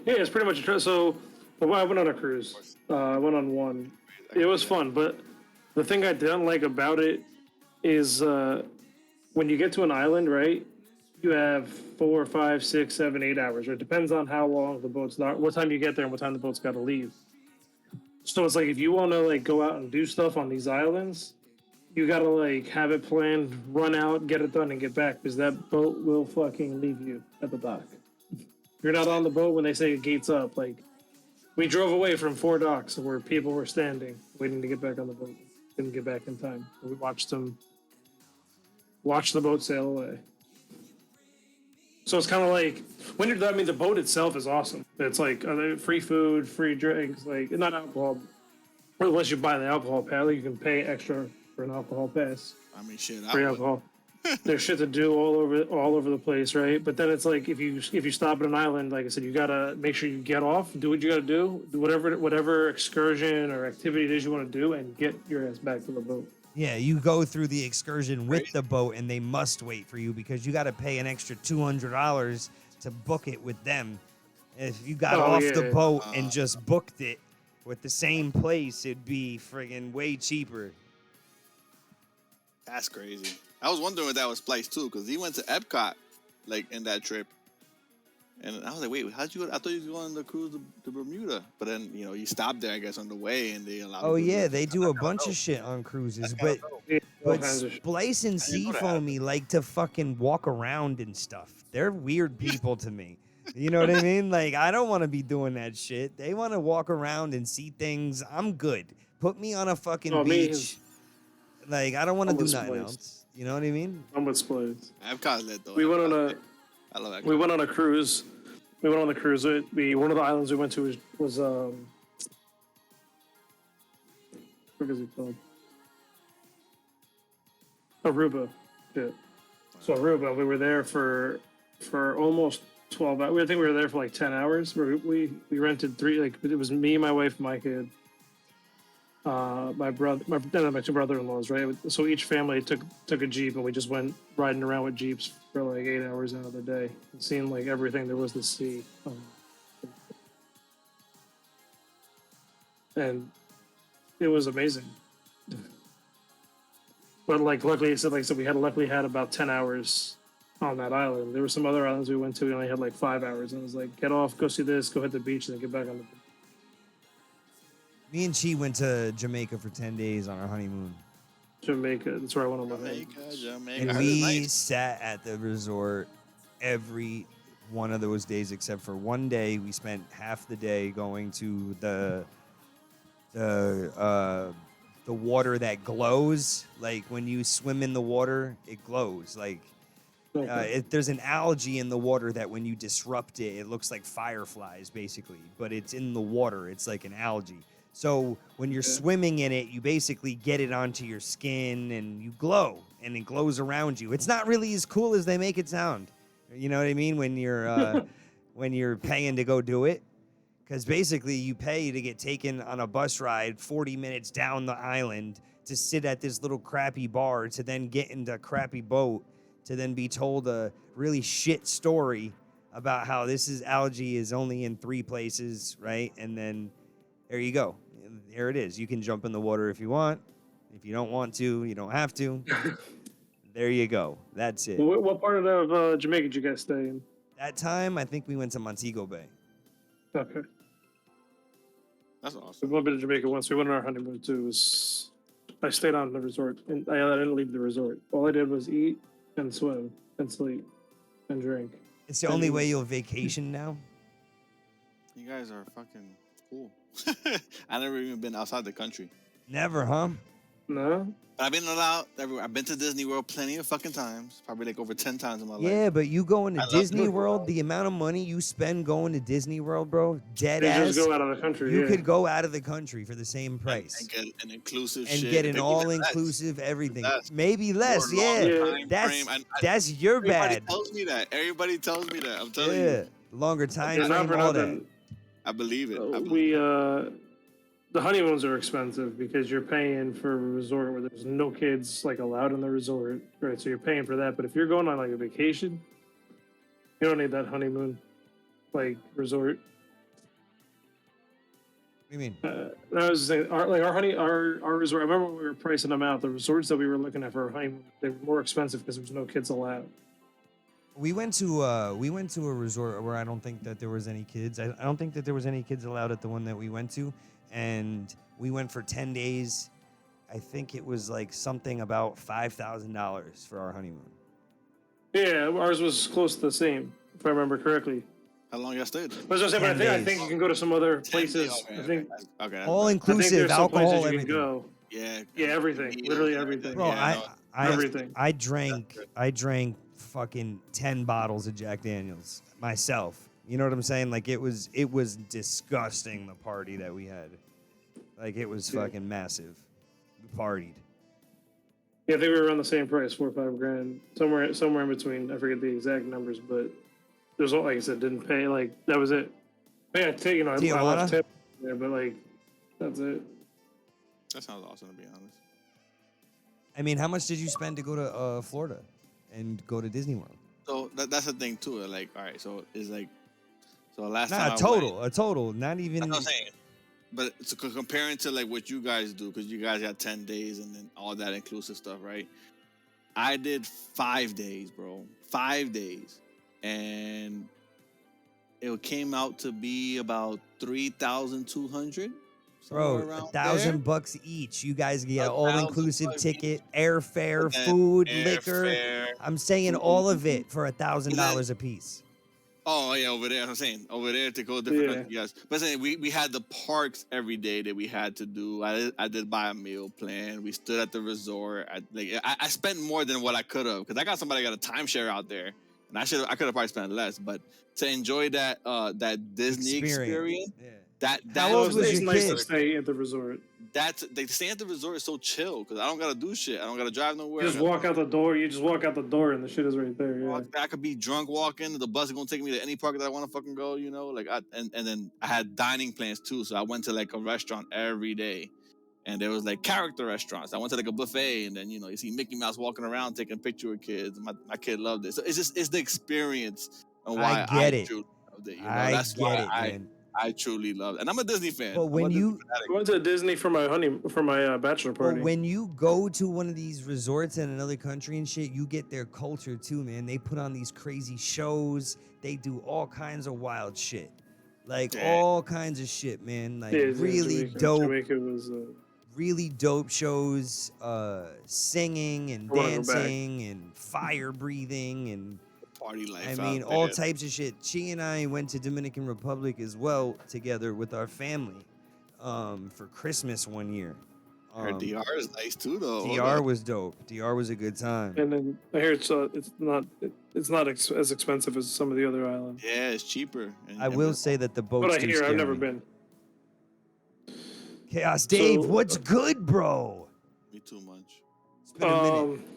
S2: Yeah, it's pretty much a trip. So, well, I went on a cruise. I went on one. It was fun, but the thing I didn't like about it is when you get to an island, right? You have 4, 5, 6, 7, 8 hours. Right? It depends on how long the boat's not, what time you get there, and what time the boat's got to leave. So it's like if you want to like go out and do stuff on these islands, you gotta like have it planned, run out, get it done, and get back because that boat will fucking leave you at the dock. You're not on the boat when they say the gate's up. Like we drove away from 4 docks where people were standing waiting to get back on the boat. Didn't get back in time. We watched the boat sail away. So it's kind of like when you're. I mean, the boat itself is awesome. It's like free food, free drinks, like not alcohol. Unless you buy the alcohol pass, you can pay extra for an alcohol pass.
S3: I mean, shit.
S2: Free alcohol. There's shit to do all over the place, right? But then it's like if you stop at an island, like I said, you gotta make sure you get off, do what you gotta do whatever excursion or activity it is you want to do, and get your ass back to the boat.
S1: Yeah, you go through the excursion with the boat, and they must wait for you because you got to pay an extra $200 to book it with them. If you got off the boat and just booked it with the same place, it'd be friggin' way cheaper.
S3: That's crazy. I was wondering if that was spliced too, because he went to Epcot, like in that trip. And I was like, wait, how'd you go? I thought you was going on the cruise to Bermuda. But then, you stopped there, I guess, on the way, and they allowed
S1: Oh,
S3: you to
S1: yeah,
S3: do
S1: they do a bunch of shit on cruises. But Splice and Seafoamy like to fucking walk around and stuff. They're weird people to me. You know what I mean? Like, I don't want to be doing that shit. They want to walk around and see things. I'm good. Put me on a fucking beach. Like, I don't want to do nothing else. You know what I mean?
S2: I'm with Splice.
S3: Epcot's lit, though.
S2: We went on a...
S3: I love Epcot.
S2: We went on a cruise. We went on the cruise. One of the islands we went to was what is it called? Aruba. Yeah. So Aruba, we were there for almost 12 hours. I think we were there for like 10 hours. We rented 3. Like it was me, my wife, my kid, my brother, my 2 brother-in-laws. Right. So each family took a Jeep, and we just went riding around with Jeeps for like 8 hours out of the day, and seeing like everything there was to see. And it was amazing. But like luckily, we luckily had about 10 hours on that island. There were some other islands we went to, we only had like 5 hours, and it was like get off, go see this, go hit the beach, and then get back on the beach.
S1: Me and Chi went to Jamaica for 10 days on our honeymoon.
S2: Jamaica, that's where I went on my honeymoon.
S3: Jamaica.
S1: And we sat at the resort every one of those days except for one day. We spent half the day going to the water that glows. Like when you swim in the water, it glows. Like there's an algae in the water that when you disrupt it, it looks like fireflies basically, but it's in the water. It's like an algae. So when you're swimming in it, you basically get it onto your skin and you glow, and it glows around you. It's not really as cool as they make it sound. You know what I mean? When you're paying to go do it, because basically you pay to get taken on a bus ride 40 minutes down the island to sit at this little crappy bar, to then get into a crappy boat, to then be told a really shit story about how algae is only in 3 places, right? And then there you go. There it is. You can jump in the water if you want. If you don't want to, you don't have to. There you go. That's it.
S2: What part of Jamaica did you guys stay in?
S1: That time, I think we went to Montego Bay.
S2: Okay.
S3: That's awesome.
S2: We've only been to Jamaica once. We went on our honeymoon too. I stayed on the resort, and I didn't leave the resort. All I did was eat and swim and sleep and drink.
S1: It's the only way you'll vacation now.
S3: You guys are fucking cool. I never even been outside the country.
S1: Never, huh?
S2: No.
S3: I've been allowed everywhere. I've been to Disney World plenty of fucking times, probably like over 10 times in my life.
S1: Yeah, but you going to
S3: I love
S1: Disney
S3: Disney
S1: World,
S3: World.
S1: the amount of money you spend going to Disney World, bro, dead
S2: They
S1: ass.
S2: just go out of the country.
S1: You
S2: yeah.
S1: could go out of the country for the same price
S3: And get an inclusive
S1: and
S3: shit.
S1: get an
S3: maybe
S1: all-inclusive everything.
S3: less.
S1: Maybe less.
S3: More
S1: Yeah,
S3: longer
S2: Yeah.
S3: time
S1: that's
S3: frame.
S1: that's your
S3: Everybody
S1: bad.
S3: tells me that. Everybody tells me that. I'm telling
S1: Yeah,
S3: you.
S1: longer time
S2: Yeah, not
S1: frame,
S2: for
S1: all that.
S2: nothing.
S3: I believe it. I believe
S2: We
S3: it.
S2: the honeymoons are expensive because you're paying for a resort where there's no kids like allowed in the resort, right? So you're paying for that. But if you're going on like a vacation, you don't need that honeymoon like resort.
S1: What do you mean?
S2: I was saying, our resort. I remember when we were pricing them out. The resorts that we were looking at for our honeymoon, they were more expensive because there was no kids allowed.
S1: We went to a resort where I don't think that there was any kids. I don't think that there was any kids allowed at the one that we went to, and we went for 10 days. I think it was like something about $5,000 for our honeymoon.
S2: Yeah, ours was close to the same, if I remember correctly.
S3: How long y'all stayed?
S2: But, I
S1: 10 days.
S2: think you can go to some other
S3: 10
S2: places.
S3: days. Okay,
S2: I think
S3: okay.
S1: All
S2: I think
S1: inclusive,
S2: there's some
S1: alcohol,
S2: places you
S1: everything.
S2: can go.
S3: Yeah.
S2: Yeah, everything.
S3: Meals
S2: Literally
S3: and
S2: everything.
S1: Bro,
S3: Yeah,
S2: Everything.
S1: I drank fucking 10 bottles of Jack Daniels myself. You know what I'm saying? Like it was disgusting, the party that we had. Like it was fucking massive. We partied.
S2: Yeah, I think we were around the same price, 4 or 5 grand, somewhere in between. I forget the exact numbers, but there's like I said, didn't pay. Like that was it. Yeah, I left tip there, but like that's it.
S3: That sounds awesome, to be honest.
S1: I mean, how much did you spend to go to Florida and go to Disney World?
S3: So that's the thing too. Like, all right, so it's like, so last
S1: Nah,
S3: time
S1: a total, not even.
S3: that's what I'm saying. But so comparing to like what you guys do, because you guys got 10 days and then all that inclusive stuff, right? I did 5 days, bro. 5 days. And it came out to be about 3,200.
S1: Bro, $1,000 each. You guys get an all-inclusive ticket, airfare, food, liquor. I'm saying all of it for $1,000 a piece.
S3: Oh yeah, over there. I'm saying over there to go different countries. Yes, but saying we had the parks every day that we had to do. I did buy a meal plan. We stood at the resort. I spent more than what I could have because I got somebody got a timeshare out there, and I could have probably spent less. But to enjoy that Disney experience.
S1: Yeah.
S3: That
S1: old was your
S2: nice
S1: kid?
S2: to stay at the resort.
S3: They stay at the resort is so chill because I don't gotta do shit. I don't gotta drive nowhere.
S2: You just walk out the door. You just walk out the door, and the shit is right there. Yeah.
S3: I could be drunk walking. The bus is gonna take me to any park that I want to fucking go. You know, like and then I had dining plans too. So I went to like a restaurant every day, and there was like character restaurants. I went to like a buffet, and then you see Mickey Mouse walking around taking a picture with kids. My kid loved it. So it's the experience and why I truly loved it. That's why I truly love it. And I'm a Disney fan.
S1: But when
S2: I went to Disney for my bachelor party.
S1: But when you go to one of these resorts in another country and shit, you get their culture too, man. They put on these crazy shows. They do all kinds of wild shit. Like all kinds of shit, man. Like really dope.
S2: Jamaica was
S1: really dope shows, singing and dancing and fire breathing and
S3: party life.
S1: I mean, all types of shit. She and I went to Dominican Republic as well together with our family for Christmas one year.
S3: Her DR is nice too, though.
S1: DR was dope. DR was a good time.
S2: And then I hear it's not as expensive as some of the other islands.
S3: Yeah, it's cheaper.
S1: I will say that the boats.
S2: But I hear I've never been.
S1: Chaos Dave, what's good, bro?
S3: Me too much.
S1: It's been a minute.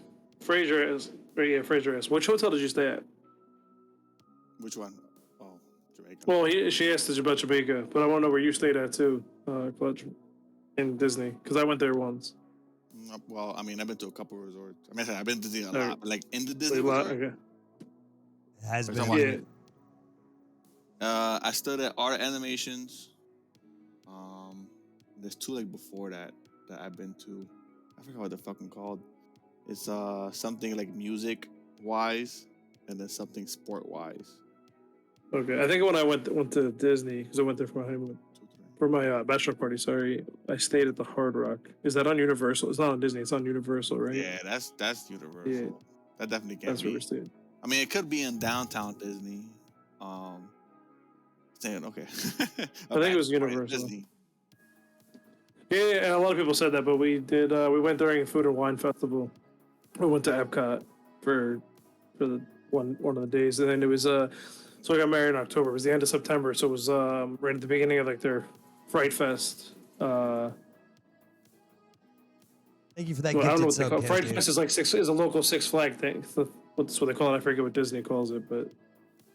S2: Fraser asked, which hotel did you stay at?
S3: Which one? Oh, Jamaica.
S2: Well, she asked about Jamaica, but I want to know where you stayed at too, Clutch, in Disney, because I went there once.
S3: Well, I mean, I've been to a couple of resorts. I mean, I've been to Disney a lot, but like in the Disney resort.
S2: Okay.
S1: Has been.
S2: Yeah.
S3: I stood at Art Animations. There's two like before that I've been to. I forgot what they're fucking called. It's something like music wise, and then something sport wise.
S2: Okay, I think when I went to Disney, because I went there for my honeymoon, for my bachelor party. Sorry, I stayed at the Hard Rock. Is that on Universal? It's not on Disney. It's on Universal, right?
S3: Yeah, that's Universal.
S2: Yeah.
S3: That definitely can't
S2: That's
S3: be.
S2: where we stayed.
S3: I mean, it could be in downtown Disney. Saying okay.
S2: I think it was Universal.
S3: Disney.
S2: Yeah, and a lot of people said that, but we did. We went during a food and wine festival. We went to Epcot for the one of the days, and then it was so I got married in October. It was the end of September, so it was right at the beginning of like their Fright Fest.
S1: Thank you for that
S2: Well, I don't know
S1: gifted
S2: what they
S1: sub,
S2: call it. Fright
S1: Cascade.
S2: Fest is a local Six Flag thing. So that's what they call it. I forget what Disney calls it, but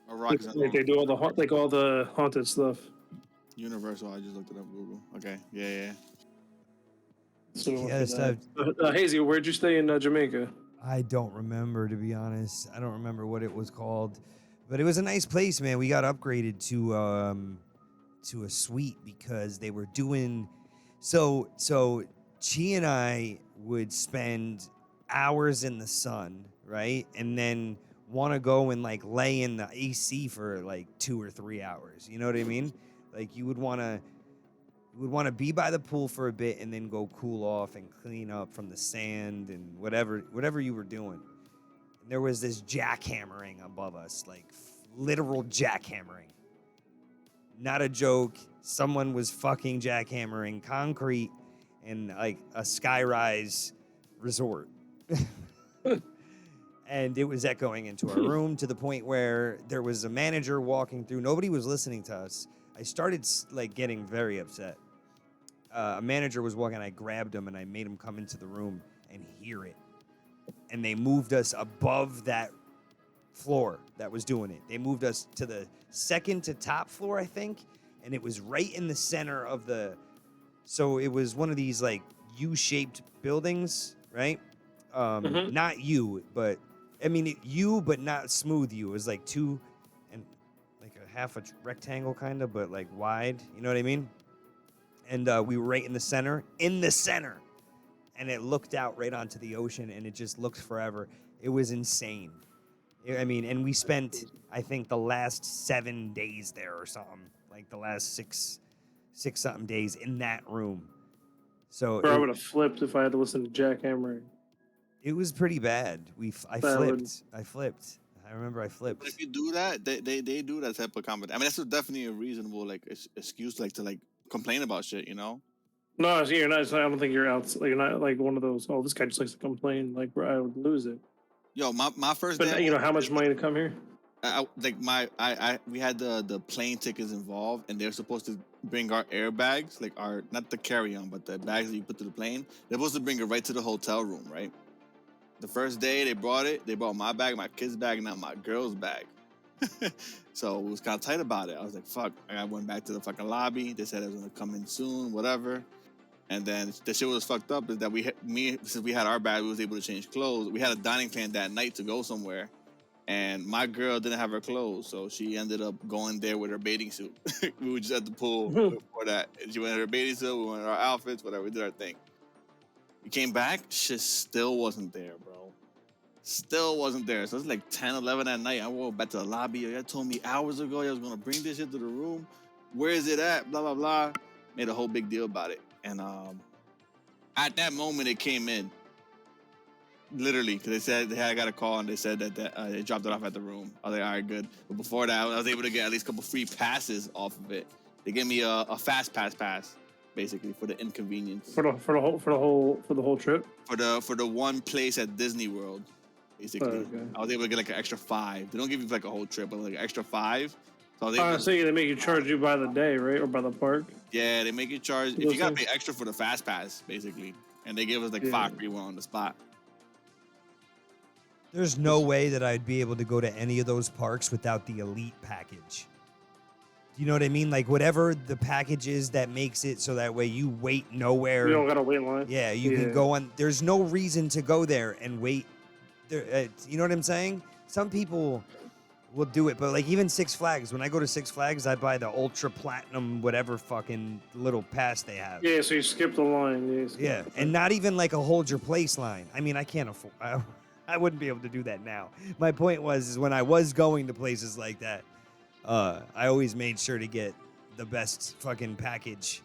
S3: Or Rock is
S2: like they do all the haunted stuff.
S3: Universal. I just looked it up Google. Okay. Yeah.
S2: So we went
S1: Yeah,
S2: for
S1: stuff.
S2: that. Hazy, where'd you stay in Jamaica?
S1: I don't remember, to be honest. I don't remember what it was called, but it was a nice place, man. We got upgraded to a suite because they were doing so Chi and I would spend hours in the sun, right? And then want to go and like lay in the AC for like 2 or 3 hours. You know what I mean? Like you would want to be by the pool for a bit and then go cool off and clean up from the sand and whatever you were doing. And there was this jackhammering above us, like literal jackhammering. Not a joke. Someone was fucking jackhammering concrete in like a skyrise resort. And it was echoing into our room to the point where there was a manager walking through. Nobody was listening to us. I started like getting very upset. A manager was walking. I grabbed him and I made him come into the room and hear it. And they moved us above that floor that was doing it. They moved us to the second to top floor, I think, and it was right in the center of the. So it was one of these like U-shaped buildings, right? Not U, but I mean U, but not smooth U. It was like two and like a half a rectangle kind of, but like wide. You know what I mean? And we were right in the center, and it looked out right onto the ocean, and it just looked forever. It was insane. I mean, and we spent, I think, the last 7 days there or something, like the last six something days in that room. So
S2: Bro, I would have flipped if I had to listen to jackhammering.
S1: it was pretty bad. I flipped. I remember I flipped.
S3: But if you do that, they do that type of comment. I mean, that's definitely a reasonable like excuse, like to like complain about shit, you know?
S2: No, see, you're not. I don't think you're out. Like, you're not like one of those. Oh, this guy just likes to complain. Like, bro, I would lose it.
S3: Yo, my first
S2: But
S3: day.
S2: you know how much money to come here?
S3: We had the plane tickets involved, and they're supposed to bring our airbags, like our not the carry-on, but the bags that you put to the plane. They're supposed to bring it right to the hotel room, right? The first day they brought it, they brought my bag, my kid's bag, not my girl's bag. So it was kind of tight about it. I was like, fuck. I went back to the fucking lobby. They said it was gonna come in soon, whatever. And then the shit was fucked up is that since we had our bag, we was able to change clothes. We had a dining plan that night to go somewhere. And my girl didn't have her clothes, so she ended up going there with her bathing suit. We were just at the pool before that. And she went in her bathing suit, we went in our outfits, whatever, we did our thing. We came back, shit still wasn't there, bro. Still wasn't there. So it's like 10, 11 at night. I walked back to the lobby. You told me hours ago you was going to bring this shit to the room. Where is it at? Blah, blah, blah. Made a whole big deal about it. And at that moment, it came in. Literally, because they said I got a call and they said that they dropped it off at the room. I was like, all right, good. But before that, I was able to get at least a couple free passes off of it. They gave me a fast pass, basically, for the inconvenience.
S2: For the whole trip.
S3: For the one place at Disney World, basically.
S2: Oh, okay.
S3: I was able to get like an extra 5. They don't give you like a whole trip, but like an extra 5. So
S2: They make you charge you by the day, right, or by the park?
S3: Yeah, they make you charge if you gotta pay extra for the fast pass, basically. And they give us like 5 free one on the spot.
S1: There's no way that I'd be able to go to any of those parks without the elite package. You know what I mean? Like whatever the package is that makes it so that way you wait nowhere.
S2: You don't gotta wait in line.
S1: Yeah, you can go on. There's no reason to go there and wait. You know what I'm saying? Some people will do it, but like even Six Flags, when I go to Six Flags, I buy the ultra platinum whatever fucking little pass they have.
S2: Yeah, so you skip the line.
S1: Yeah, and not even like a hold your place line. I mean, I can't afford. I wouldn't be able to do that now. My point is when I was going to places like that, I always made sure to get the best fucking package.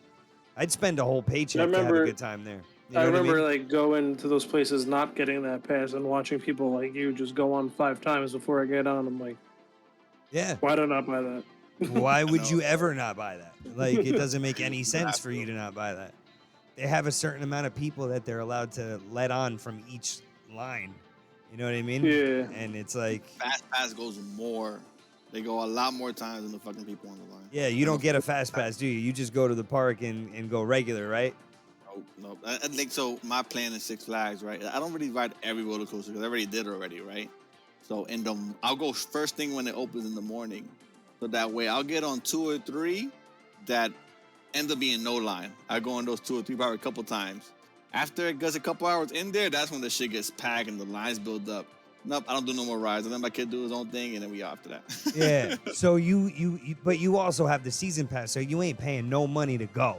S1: I'd spend a whole paycheck to have a good time there. You know
S2: I remember
S1: what I mean?
S2: like going to those places not getting that pass and watching people like you just go on 5 times before I get on. I'm like,
S1: Yeah.
S2: why did I not buy that?
S1: Why would you ever not buy that? Like, it doesn't make any sense for you to not buy that. they have a certain amount of people that they're allowed to let on from each line. You know what I mean?
S2: Yeah.
S1: And it's like,
S3: Fast pass goes more. They go a lot more times than the fucking people on the line.
S1: yeah, you don't get a fast pass, do you? You just go to the park and go regular, right?
S3: Nope. I think so. My plan is Six Flags, right? I don't really ride every roller coaster because I already did already, right? So I'll go first thing when it opens in the morning, so that way I'll get on 2 or 3 that end up being no line. I go on those 2 or 3 probably a couple times. After it gets a couple hours in there, that's when the shit gets packed and the lines build up. Nope, I don't do no more rides. I let my kid do his own thing, and then we after that.
S1: Yeah. So but you also have the season pass, so you ain't paying no money to go.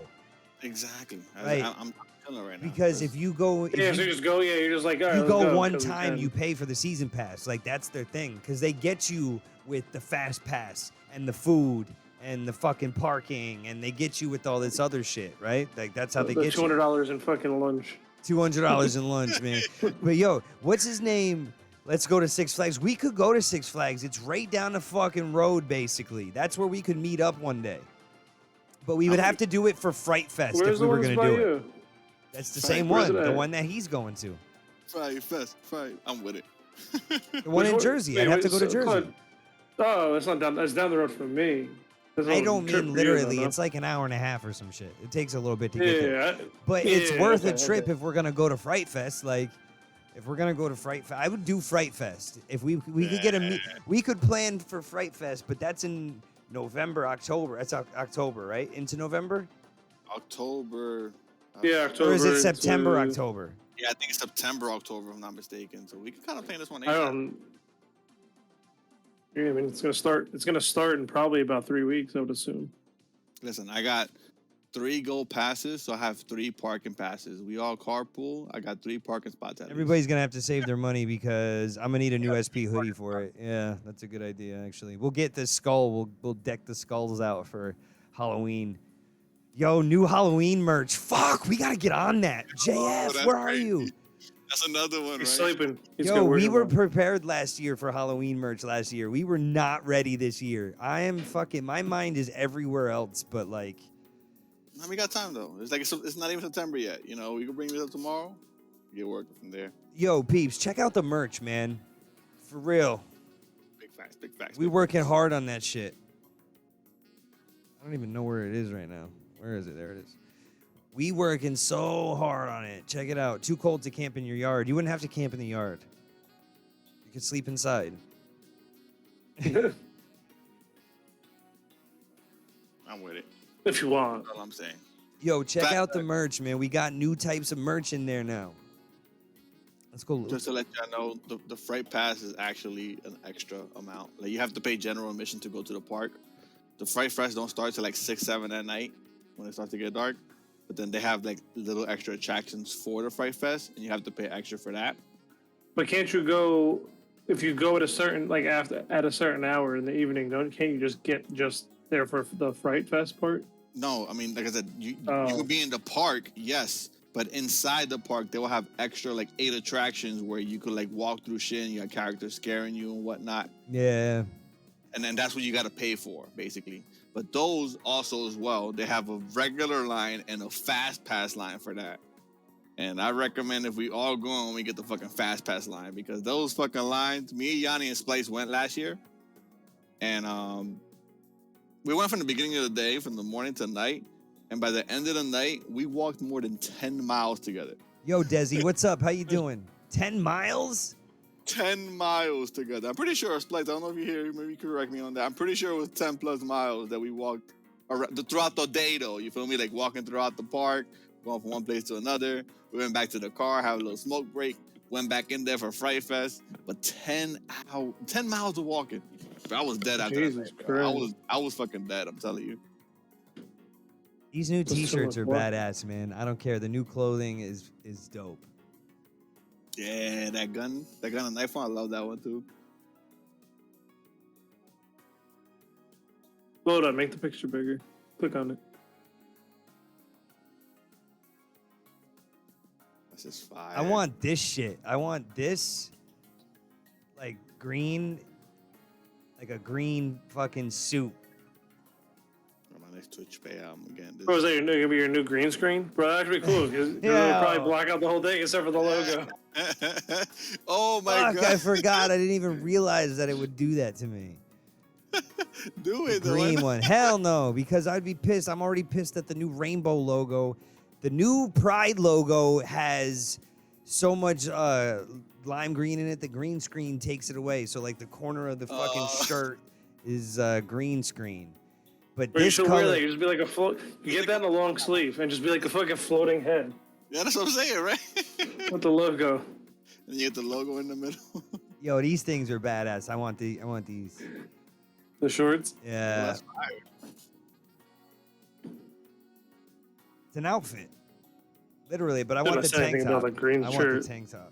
S3: Exactly.
S1: Right.
S3: I'm chilling right now.
S1: Because if you go,
S2: Yeah, so you just go. Yeah, you're just like, all right,
S1: you
S2: let's
S1: go
S2: go,
S1: one
S2: 'cause we
S1: time,
S2: can.
S1: you pay for the season pass. Like that's their thing, because they get you with the fast pass and the food and the fucking parking, and they get you with all this other shit, right? Like that's how they
S2: the
S1: get you.
S2: $200 in fucking lunch.
S1: $200 in lunch, man. But yo, what's his name? Let's go to Six Flags. We could go to Six Flags. It's right down the fucking road, basically. That's where we could meet up one day. But we would have to do it for Fright Fest
S2: Where's
S1: if
S2: the
S1: we were
S2: ones
S1: going
S2: by
S1: to do
S2: you?
S1: it. That's the
S3: Fright-
S1: same
S2: where's
S1: one,
S2: it
S1: the
S2: at?
S1: one that he's going to.
S3: Fright Fest, Fright. I'm with it.
S1: The one in Jersey. I'd have to go to Jersey.
S2: Oh, that's not down. That's down the road from me. That's
S1: I
S2: not a
S1: don't
S2: trip
S1: mean
S2: for you,
S1: literally.
S2: though,
S1: It's like an hour and a half or some shit. It takes a little bit to
S2: no?
S1: get there.
S2: Yeah,
S1: But
S2: yeah,
S1: it's worth a
S2: okay,
S1: trip
S2: okay.
S1: if we're going to go to Fright Fest. Like, if we're going to go to Fright Fest, I would do Fright Fest. If we could get we could plan for Fright Fest, but that's in November, October. That's October, right? Into November?
S3: October.
S2: Yeah, October.
S1: Or is it September,
S2: into-
S1: October?
S3: Yeah, I think it's September, October, if I'm not mistaken. So we can kind of plan this one.
S2: I
S3: ASAP.
S2: don't. Yeah, I mean, it's gonna start. It's gonna start in probably about 3 weeks, I would assume.
S3: Listen, I got 3 gold passes, so I have 3 parking passes. We all carpool. I got 3 parking spots.
S1: Everybody's going to have to save their money because I'm going to need a new SP hoodie for it. Yeah, that's a good idea, actually. We'll get the skull. We'll deck the skulls out for Halloween. Yo, new Halloween merch. Fuck, we got to get on that. JF,
S3: that's
S1: where are
S3: crazy.
S1: you?
S3: That's another one,
S2: He's
S3: right?
S2: sleeping. He's
S1: Yo,
S2: got
S1: we
S2: work
S1: were
S2: tomorrow.
S1: prepared last year for Halloween merch last year. We were not ready this year. I am fucking, my mind is everywhere else, but like,
S3: No, we got time though. It's like it's not even September yet. You know, we can bring this up tomorrow. Get working from there.
S1: yo, peeps, check out the merch, man. For real.
S3: Big facts. Big facts.
S1: We
S3: big
S1: working hard on that shit. I don't even know where it is right now. Where is it? There it is. We working so hard on it. Check it out. Too cold to camp in your yard. You wouldn't have to camp in the yard. You could sleep inside.
S3: facts. I'm with it.
S2: If you want.
S3: That's all I'm saying.
S1: Yo, check
S3: Fact,
S1: out the merch, man. We got new types of merch in there now. Let's go.
S3: Just to let y'all know, the freight pass is actually an extra amount. Like you have to pay general admission to go to the park. The Fright Fest don't start till like 6, 7 at night when it starts to get dark. But then they have like little extra attractions for the Fright Fest, and you have to pay extra for that.
S2: But can't you go if you go at a certain like after at a certain hour in the evening? Can't you just get just there for the Fright Fest part?
S3: No, I mean, like I said, you
S2: Oh.
S3: could be in the park, yes, but inside the park they will have extra like 8 attractions where you could like walk through shit and you got characters scaring you and whatnot.
S1: Yeah.
S3: And then that's what you got to pay for, basically. But those also as well, they have a regular line and a fast pass line for that. And I recommend if we all go on, we get the fucking fast pass line because those fucking lines, me, Yanni, and Splice went last year. And we went from the beginning of the day, from the morning to night. And by the end of the night, we walked more than 10 miles together.
S1: Yo, Desi, what's up? How you doing? 10 miles?
S3: 10 miles together. I'm pretty sure, Splice, I don't know if you're here, maybe you could correct me on that. I'm pretty sure it was 10 plus miles that we walked throughout the day, though. You feel me? Like walking throughout the park, going from one place to another. We went back to the car, had a little smoke break, went back in there for Fright Fest. But 10 miles of walking. Bro, I was dead after
S2: Jesus
S3: that. Bro.
S2: Christ.
S3: I was fucking dead, I'm telling you.
S1: These new
S2: That's too
S1: t-shirts
S2: much
S1: are
S2: work.
S1: badass, man. I don't care. The new clothing is dope.
S3: Yeah, that gun and knife one, I love that one too.
S2: Hold on, make the picture bigger. Click on it.
S3: That's just fire.
S1: I want this shit. I want this, like, green, like a green fucking suit.
S3: Oh, my nice Twitch pay. Again,
S2: Bro, is that gonna be your new green screen? Bro, that'd be cool. Because it'll probably block out the whole thing except for the logo.
S3: Oh my
S1: Fuck,
S3: god!
S1: I forgot. I didn't even realize that it would do that to me.
S3: Do
S1: The
S3: it,
S1: green one. Hell no, because I'd be pissed. I'm already pissed at the new rainbow logo. The new Pride logo has so much lime green in it. The green screen takes it away. So like the corner of the fucking shirt is green screen. But
S2: Or you
S1: this
S2: should
S1: color,
S2: wear that. You just be like a float. You get that in a long sleeve and just be like a fucking floating head
S3: Yeah, that's what I'm saying, right?
S2: with the logo.
S3: And you get the logo in the middle.
S1: yo, these things are badass. I want these.
S2: The shorts.
S1: Yeah,
S3: That's fire.
S1: it's an outfit, literally. But I
S2: Shouldn't
S1: want the
S2: have said
S1: tank
S2: anything
S1: top.
S2: about the green
S1: I want
S2: shirt.
S1: the tank top.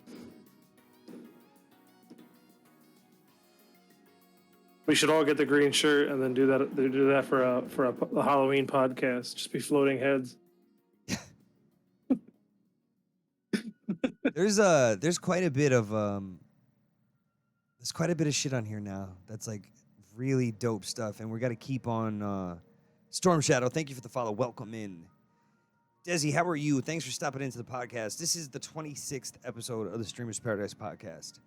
S2: We should all get the green shirt and then do that for a Halloween podcast. Just be floating heads.
S1: There's quite a bit of shit on here now. That's like really dope stuff, and we're got to keep on. Storm Shadow, thank you for the follow. Welcome in. Desi, how are you? Thanks for stopping into the podcast. This is the 26th episode of the Streamers Paradise podcast.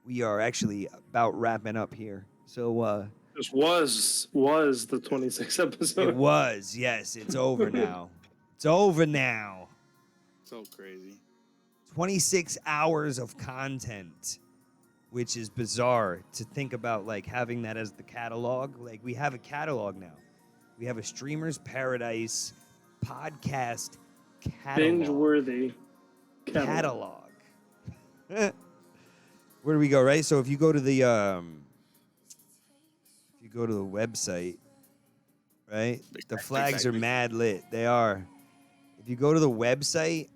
S1: We are actually about wrapping up here. So
S2: This was the 26th episode.
S1: it was, yes, it's over now. It's over now.
S3: So crazy.
S1: 26 hours of content, which is bizarre to think about, like having that as the catalog. Like we have a catalog now. We have a Streamers Paradise podcast catalog.
S2: Binge-worthy
S1: Catalog. Where do we go, right? So if you go to the website, right? The flags are mad lit. They are. If you go to the website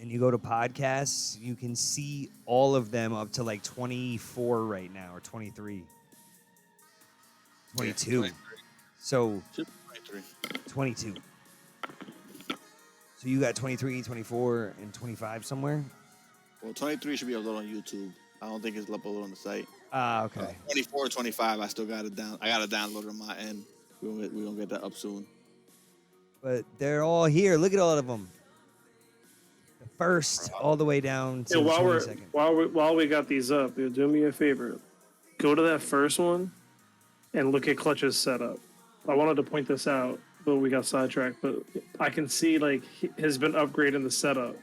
S1: and you go to podcasts, you can see all of them up to like 24 right now, or 23. 22.
S3: 23.
S1: So
S3: 23.
S1: 22. So you got 23, 24, and 25 somewhere?
S3: Well, 23 should be uploaded on YouTube. I don't think it's uploaded on the site.
S1: Ah, okay.
S3: 24, 25, I still got it down. I got it downloaded on my end. We're gonna get that up soon.
S1: But they're all here. Look at all of them. The first all the way down to
S2: Yeah,
S1: the 22nd.
S2: while we got these up, do me a favor. Go to that first one and look at Clutch's setup. I wanted to point this out, but we got sidetracked. But I can see like he has been upgrading the setup.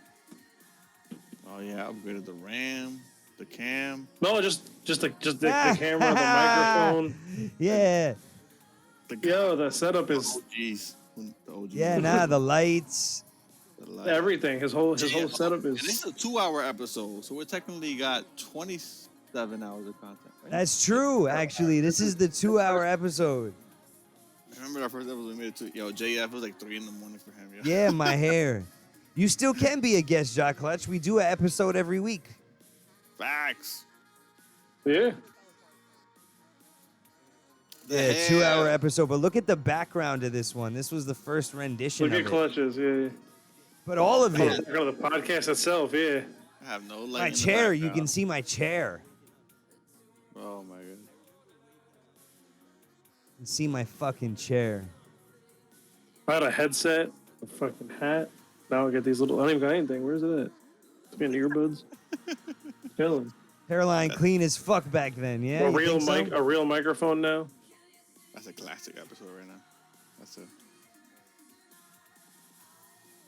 S3: Oh yeah, I upgraded the RAM, the cam.
S2: No, just the camera, the microphone.
S1: Yeah.
S2: Yo, the setup is
S3: OGs. The OGs.
S1: Yeah, the lights.
S3: The light.
S2: everything. His whole setup
S3: And this
S2: is.
S3: is a 2-hour episode, so we technically got 27 hours of content. Right?
S1: That's true, actually. This is the 2-hour episode.
S3: I remember our first episode we made it to JF. It was like 3 in the morning for him. Yo.
S1: Yeah, my hair. You still can be a guest, Jock Clutch. We do an episode every week.
S3: Facts.
S2: Yeah.
S1: Yeah, 2-hour episode. But look at the background of this one. This was the first rendition
S2: Look
S1: of
S2: at
S1: it.
S2: Clutches. Yeah.
S1: But all of it.
S2: Go to the podcast itself. Yeah.
S3: I have no light.
S1: My
S3: in the
S1: chair. You
S3: background.
S1: can see my chair.
S3: Oh my god.
S1: You can see my fucking chair.
S2: I had a headset, a fucking hat. Now I get these little. I don't even got anything. Where's it at? It's been earbuds. Chilling.
S1: Hairline clean as fuck back then, yeah?
S2: A
S1: You
S2: real
S1: think so?
S2: mic, a real microphone now.
S3: That's a classic episode right now. That's a.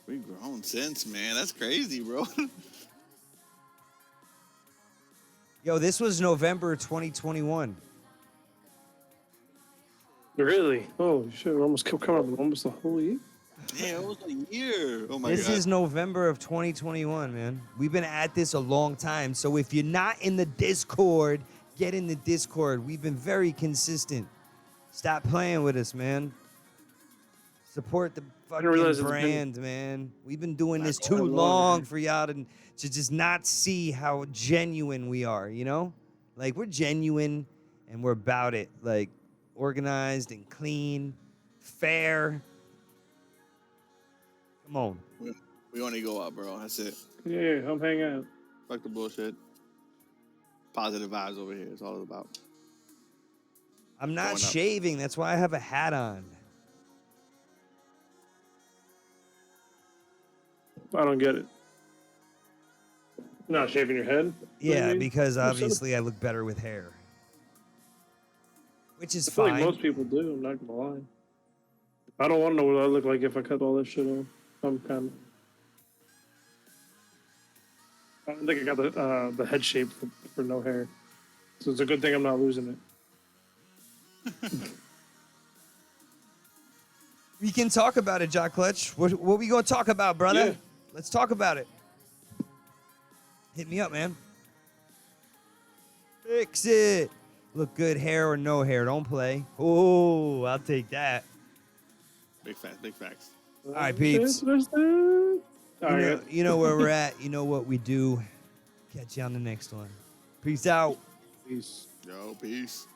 S3: We've grown since, man. That's crazy, bro.
S1: Yo, this was November 2021.
S2: Really? Oh shit! We're almost coming up almost a whole year.
S3: Yeah, it was a year. Oh my
S1: This
S3: god.
S1: is November of 2021, man. We've been at this a long time. So if you're not in the Discord, get in the Discord. We've been very consistent. Stop playing with us, man. Support the fucking
S2: realize it's been-
S1: brand, man. We've been doing this
S2: Not
S1: too
S2: long.
S1: long for y'all to just not see how genuine we are, you know? Like, we're genuine and we're about it. Like, organized and clean, fair. Come on.
S3: We only go up, bro. That's it.
S2: Yeah, I'm hanging out.
S3: Fuck the bullshit. Positive vibes over here. It's all about.
S1: I'm not
S3: Going up.
S1: shaving. That's why I have a hat on.
S2: I don't get it. You're not shaving your head? What do you
S1: Yeah,
S2: mean?
S1: because
S2: Well,
S1: obviously I look better with hair. Which is
S2: I feel
S1: fine.
S2: like most people do. I'm not gonna lie. I don't want to know what I look like if I cut all this shit off. I'm kind of. I don't think I got the head shape for no hair, so it's a good thing I'm not losing it.
S1: We can talk about it, Jock Clutch. What we gonna talk about, brother?
S2: Yeah.
S1: Let's talk about it. Hit me up, man. Fix it. Look good, hair or no hair. Don't play. Oh, I'll take that.
S3: Big facts, big facts.
S1: All right, peeps. You know where we're at. You know what we do. Catch you on the next one. Peace out.
S2: Peace.
S3: Yo, peace.